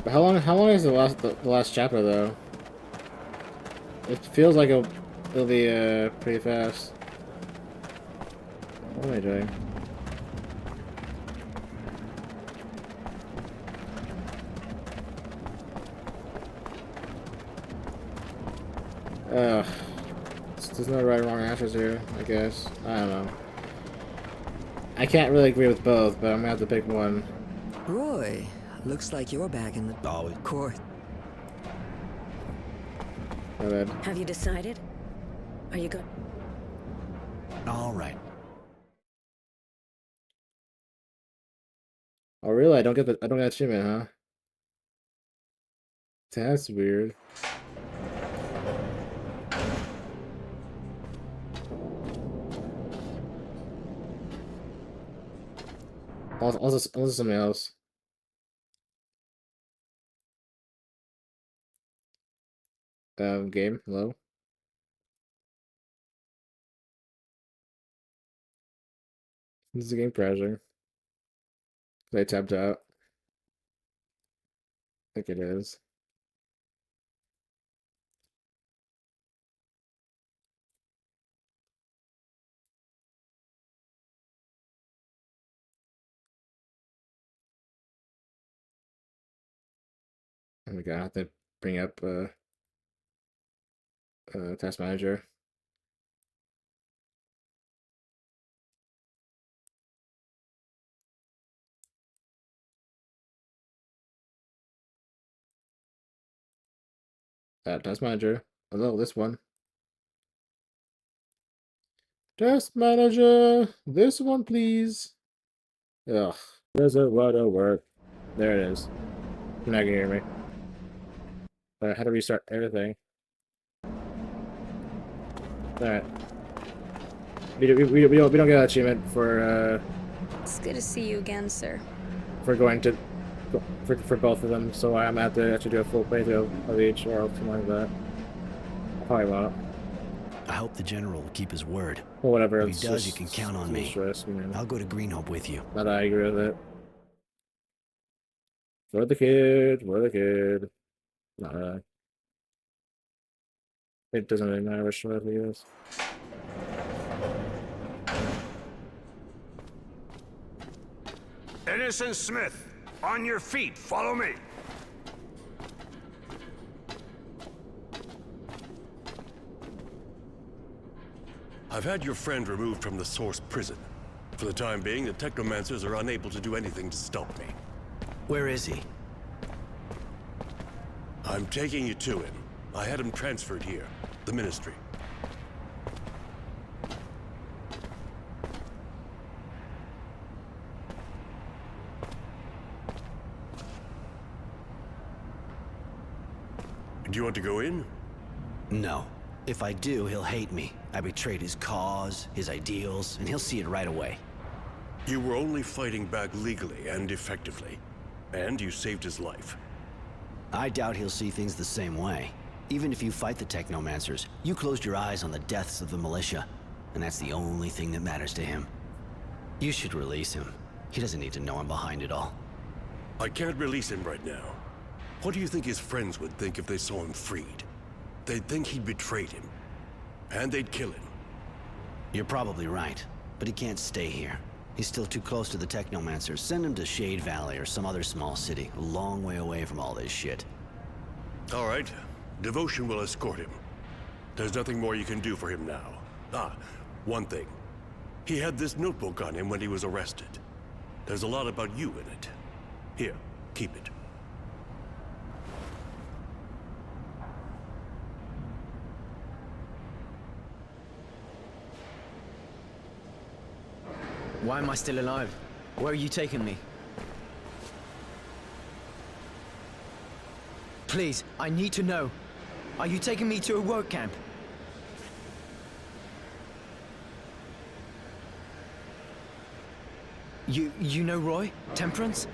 But how long is the last chapter though? It feels like it'll be pretty fast. What am I doing? There's no right or wrong answers here, I guess. I don't know. I can't really agree with both, but I'm gonna have to pick one. Roy, looks like you're back in the court. My bad. Have you decided? Are you good? All right. Oh really? I don't get achievement, huh? That's weird. Also something else. Game, hello? This is a game crashing. I tapped out. I think it is. Oh my god, I have to bring up task manager. Task manager. Hello, this one. Task manager, this one, please. Ugh. Doesn't want to work. There it is. You're not gonna hear me. I had to restart everything. Alright. We don't get an achievement for It's good to see you again, sir. going to for both of them, so I'm gonna have to actually do a full playthrough of each or something like that. Probably won't. I hope the General will keep his word. Well, whatever. If he it's does, just- you can count on it's me. stress, man. I'll go to Greenhope with you. But I agree with it. For the kid, for the kid. Not really. It doesn't really matter which one he is. Innocent Smith, on your feet, follow me. I've had your friend removed from the Source prison. For the time being, the Technomancers are unable to do anything to stop me. Where is he? I'm taking you to him. I had him transferred here. The Ministry. Do you want to go in? No. If I do, he'll hate me. I betrayed his cause, his ideals, and he'll see it right away. You were only fighting back legally and effectively. And you saved his life. I doubt he'll see things the same way. Even if you fight the Technomancers, you closed your eyes on the deaths of the militia, and that's the only thing that matters to him. You should release him. He doesn't need to know I'm behind it all. I can't release him right now. What do you think his friends would think if they saw him freed? They'd think he'd betrayed him. And they'd kill him. You're probably right, but he can't stay here. He's still too close to the Technomancers. Send him to Shade Valley or some other small city, a long way away from all this shit. All right. Devotion will escort him. There's nothing more you can do for him now. Ah, one thing. He had this notebook on him when he was arrested. There's a lot about you in it. Here, keep it. Why am I still alive? Where are you taking me? Please, I need to know. Are you taking me to a work camp? You know Roy? Temperance?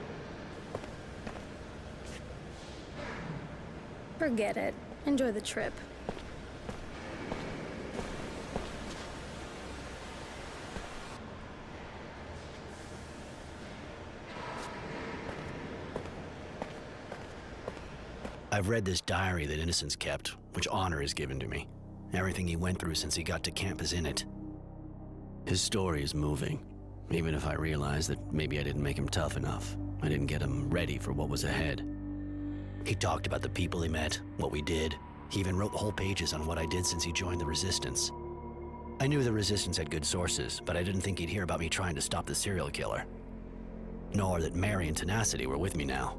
Forget it. Enjoy the trip. I've read this diary that Innocence kept, which honor is given to me. Everything he went through since he got to camp is in it. His story is moving, even if I realize that maybe I didn't make him tough enough. I didn't get him ready for what was ahead. He talked about the people he met, what we did. He even wrote whole pages on what I did since he joined the Resistance. I knew the Resistance had good sources, but I didn't think he'd hear about me trying to stop the serial killer. Nor that Mary and Tenacity were with me now.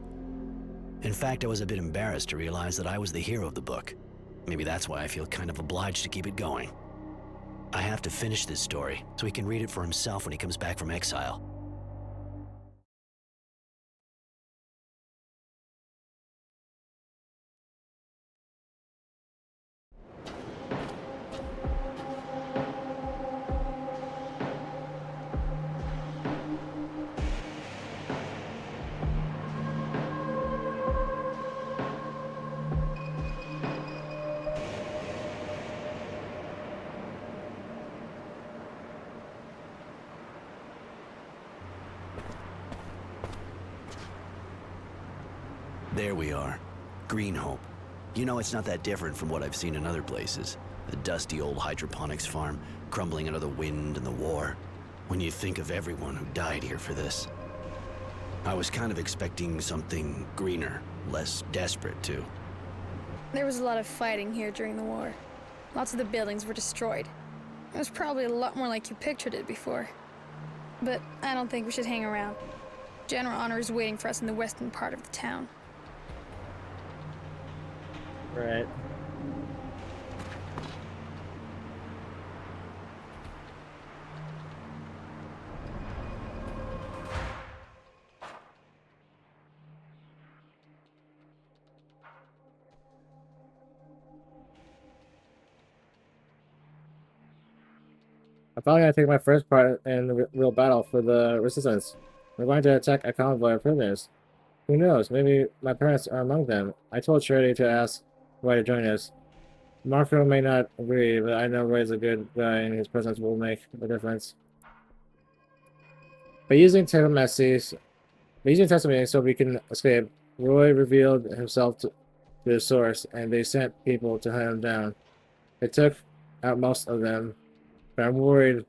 In fact, I was a bit embarrassed to realize that I was the hero of the book. Maybe that's why I feel kind of obliged to keep it going. I have to finish this story, so he can read it for himself when he comes back from exile. There we are. Greenhope. You know, it's not that different from what I've seen in other places. A dusty old hydroponics farm, crumbling under the wind and the war. When you think of everyone who died here for this. I was kind of expecting something greener, less desperate, too. There was a lot of fighting here during the war. Lots of the buildings were destroyed. It was probably a lot more like you pictured it before. But I don't think we should hang around. General Honor is waiting for us in the western part of the town. Right. I'm finally gonna take my first part in the real battle for the Resistance. We're going to attack a convoy of prisoners. Who knows? Maybe my parents are among them. I told Charity to ask Roy to join us. Marco may not agree, but I know Roy's a good guy and his presence will make a difference. By using technomancy so we can escape, Roy revealed himself to the source and they sent people to hunt him down. They took out most of them, but I'm worried.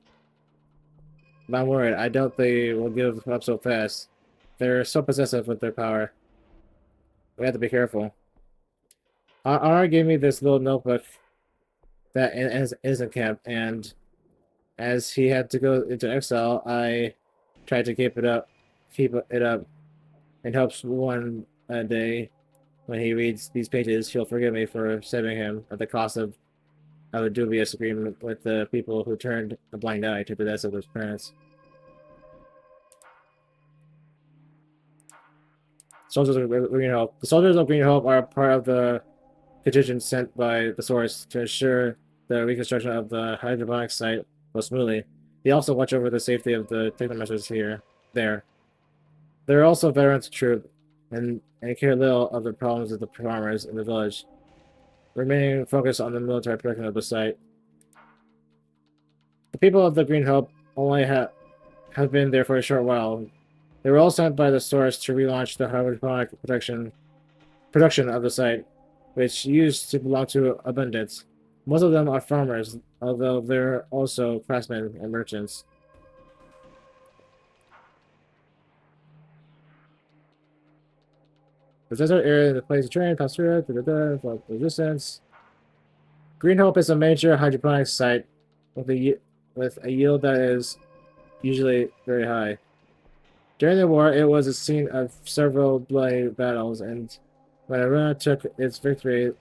I doubt they will give up so fast. They're so possessive with their power. We have to be careful. Honor gave me this little notebook that is in camp, and as he had to go into exile, I tried to keep it up, in hopes one day when he reads these pages, he'll forgive me for saving him at the cost of a dubious agreement with the people who turned a blind eye to the deaths of his parents. Soldiers of Green Hope. The soldiers of Green Hope are part of the contingent sent by the source to ensure the reconstruction of the hydroponic site goes smoothly. They also watch over the safety of the technomeasures there. They're also veterans troop and care little of the problems of the farmers in the village, remaining focused on the military protection of the site. The people of the Green Hope only have been there for a short while. They were all sent by the source to relaunch the hydroponic production of the site, which used to belong to Abundance. Most of them are farmers, although they're also craftsmen and merchants. The desert area, the place to train, pasture, for resistance. Green Hope is a major hydroponics site with a yield that is usually very high. During the war, it was a scene of several bloody battles, and when Aruna took its victory,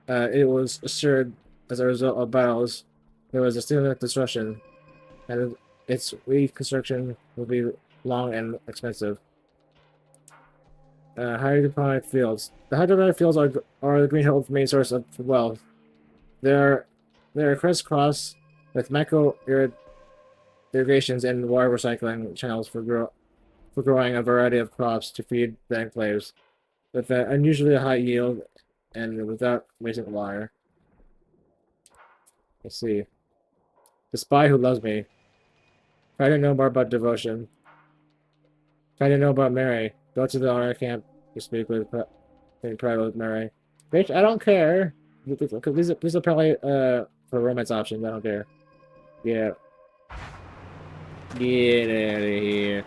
it was assured as a result of battles there was a significant destruction, and its reconstruction will be long and expensive. Hydroponic fields. The hydroponic fields are the Green Hope's main source of wealth. They're crisscrossed with micro irrigations and water recycling channels for growing a variety of crops to feed the enclaves, with an unusually high yield and without wasting water. Let's see. The Spy Who Loves Me. Try to know more about devotion. Try to know about Mary. Go to the honor camp to speak with in private with Mary. Bitch, I don't care. Because these are probably for romance options. I don't care. Yeah. Get out of here.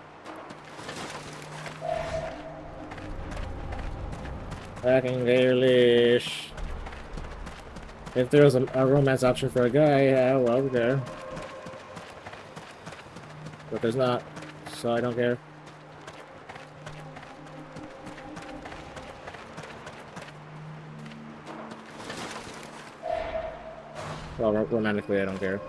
Fucking girlish. If there was a romance option for a guy, yeah, well, over there. But there's not, so I don't care. Well, romantically, I don't care.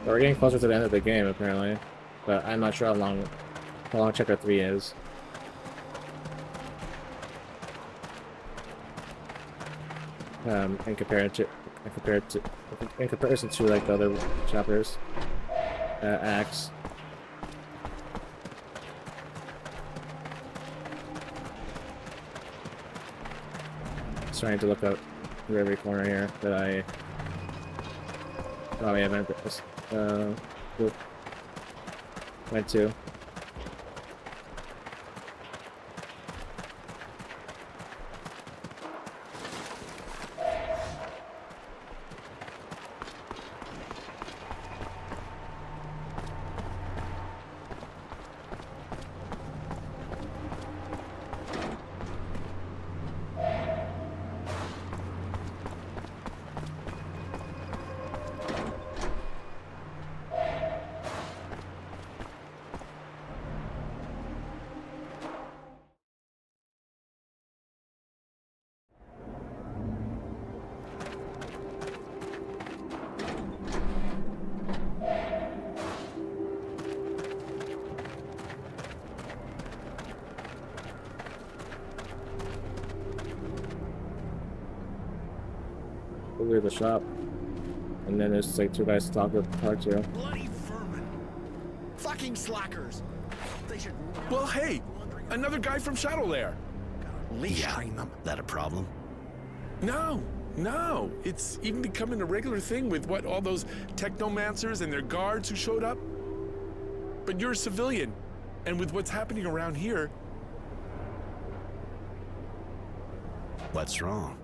We're getting closer to the end of the game, apparently, but I'm not sure how long Chapter 3 is. In comparison to like the other chapters, acts. Just trying to look up every corner here that I probably haven't went to. We're at the shop. And then there's like two guys to talk to. Bloody vermin. Fucking slackers. They should. Well, hey, another guy from Shadowlair. Leash train them. That a problem? No. It's even becoming a regular thing with all those technomancers and their guards who showed up. But you're a civilian, and with what's happening around here... What's wrong?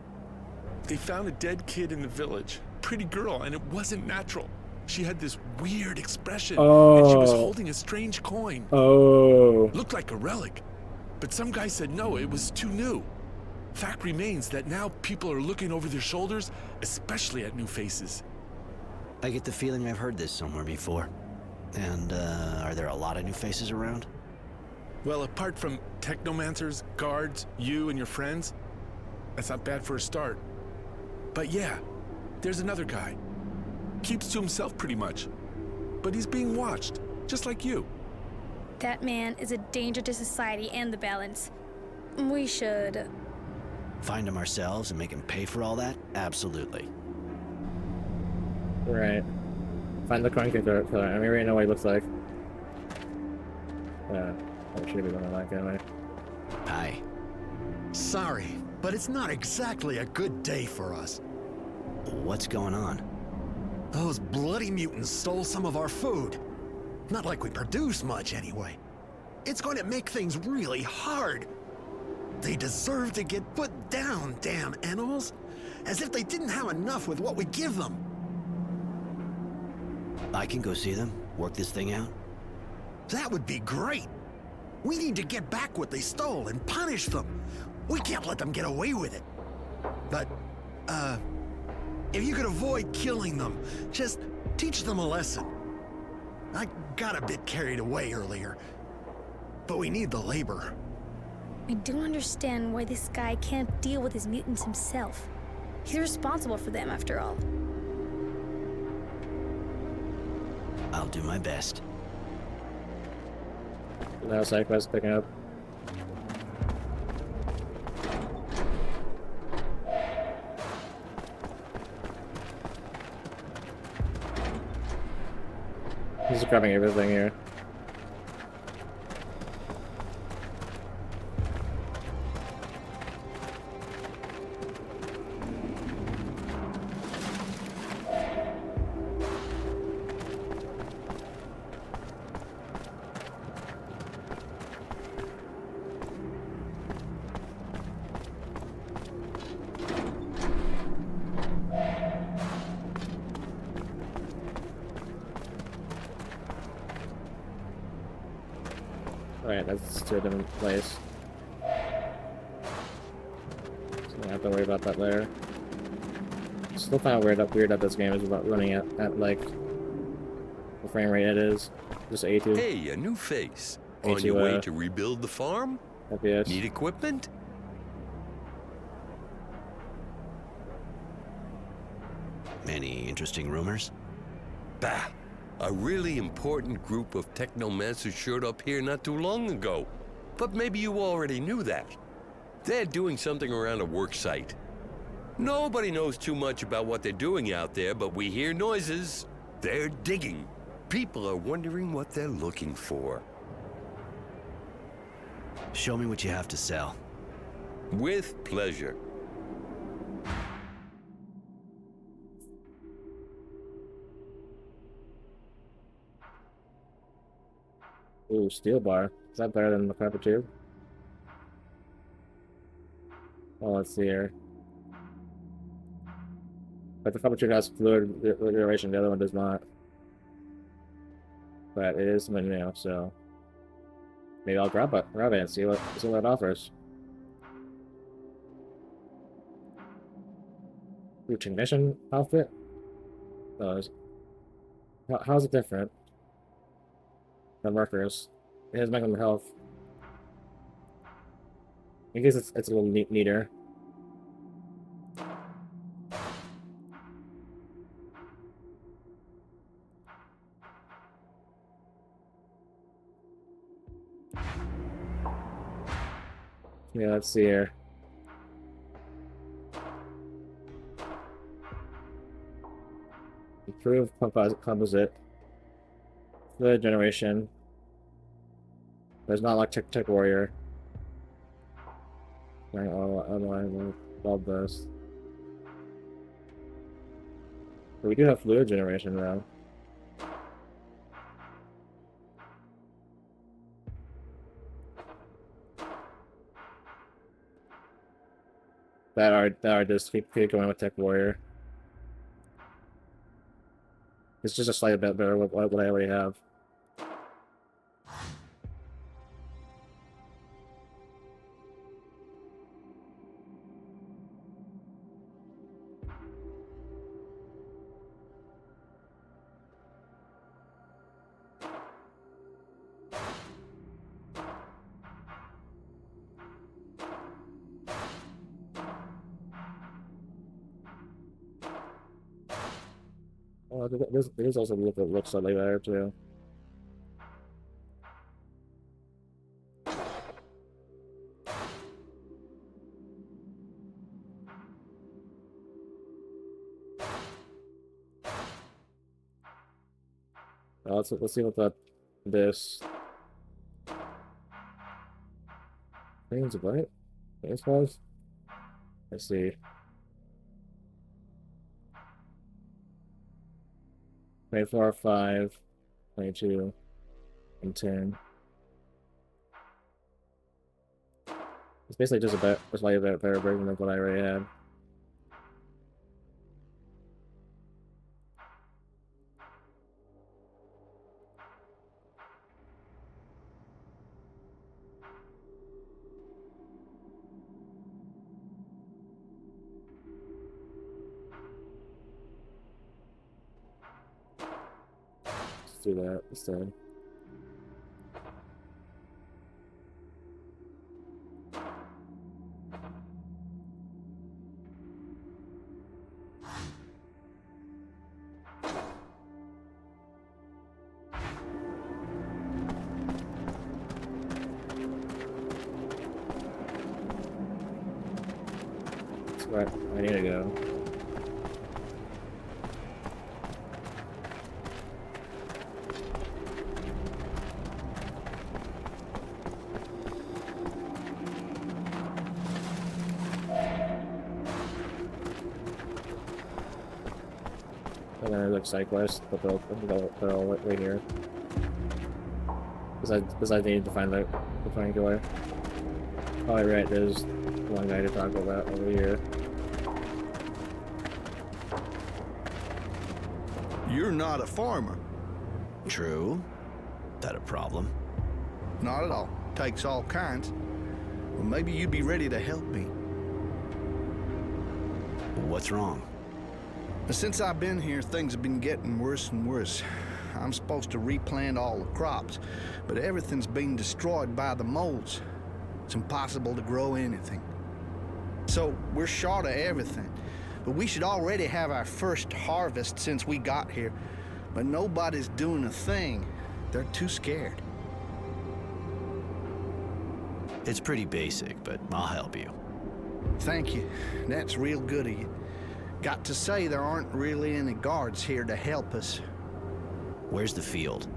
They found a dead kid in the village. Pretty girl, and it wasn't natural. She had this weird expression, and she was holding a strange coin. Looked like a relic. But some guy said no, it was too new. Fact remains that now people are looking over their shoulders, especially at new faces. I get the feeling I've heard this somewhere before. And, are there a lot of new faces around? Well, apart from technomancers, guards, you and your friends, that's not bad for a start. But yeah, there's another guy. Keeps to himself pretty much. But he's being watched, just like you. That man is a danger to society and the balance. We should... Find him ourselves and make him pay for all that? Absolutely. Right. Find the coin killer. I mean, we already know what he looks like. I should be one of that anyway. Hi. Sorry, but it's not exactly a good day for us. What's going on? Those bloody mutants stole some of our food. Not like we produce much anyway. It's going to make things really hard. They deserve to get put down, damn animals. As if they didn't have enough with what we give them. I can go see them, work this thing out. That would be great. We need to get back what they stole and punish them. We can't let them get away with it. But, if you could avoid killing them, just teach them a lesson. I got a bit carried away earlier, but we need the labor. I don't understand why this guy can't deal with his mutants himself. He's responsible for them, after all. I'll do my best. Now SideQuest picking up. He's grabbing everything here. Alright, that's to a different place. So I don't have to worry about that there. Still kind of weird that this game is about running at like the frame rate it is. Just A2. Hey, a new face. A2, On your way to rebuild the farm? FPS. Need equipment? Any interesting rumors? Bah! A really important group of technomancers showed up here not too long ago. But maybe you already knew that. They're doing something around a work site. Nobody knows too much about what they're doing out there, but we hear noises. They're digging. People are wondering what they're looking for. Show me what you have to sell. With pleasure. Ooh, steel bar. Is that better than the copper tube? Well, let's see here. But the copper tube has fluid duration, the other one does not. But it is something new, so maybe I'll grab it and see what it offers. Ooh, technician outfit? How's it different than workers? It has maximum health. I guess it's a little neater. Yeah, let's see here. Improve composite. Fluid generation. There's not like Tech Warrior. I love this. But we do have fluid generation though. That are just keep going with Tech Warrior. It's just a slight bit better with what I already have. There's also look that looks slightly better too. Let's see what this means. What this was. Let's see. 24, 5, 22, and 10. It's basically just a slightly better version of what I already had. Do that instead. That's where I need to go. And then there's like side quests, but they're all right here. Because I need to find the triangular. Oh, right, there's one guy to talk about over here. You're not a farmer. True. That a problem? Not at all. Takes all kinds. Well, maybe you'd be ready to help me. What's wrong? Since I've been here, things have been getting worse and worse. I'm supposed to replant all the crops, but everything's been destroyed by the moles. It's impossible to grow anything. So we're short of everything. But we should already have our first harvest since we got here. But nobody's doing a thing. They're too scared. It's pretty basic, but I'll help you. Thank you. That's real good of you. Got to say, there aren't really any guards here to help us. Where's the field?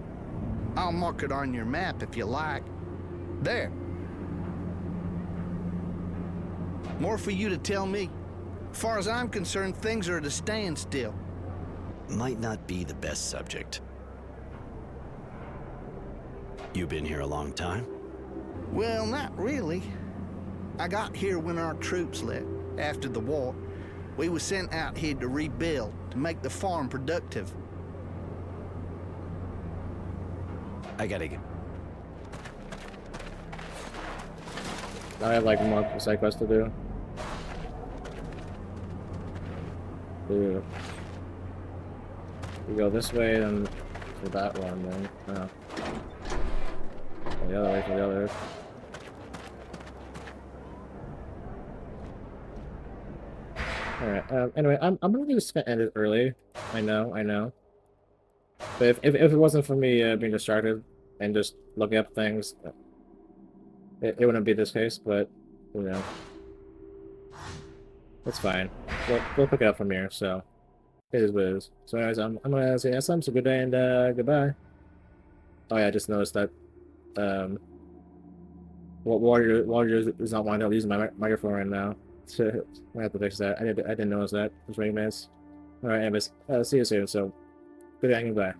I'll mark it on your map if you like. There. More for you to tell me. As far as I'm concerned, things are at a standstill. Might not be the best subject. You been here a long time? Well, not really. I got here when our troops left, after the war. We were sent out here to rebuild, to make the farm productive. I gotta get... I have like more side quests to do. You go this way and for that one, then. No. The other way for the other. Alright, anyway, I'm really just gonna end it early. I know. But if it wasn't for me being distracted and just looking up things, it wouldn't be this case, but, you know. It's fine. We'll pick it up from here, so. It is what it is. So anyways, I'm gonna say that's so good day and goodbye. Oh yeah, I just noticed that Warrior is not wanting to use my microphone right now. So I have to fix that. I didn't notice that. It was really nice. Alright, anyways, see you soon. So good day and goodbye.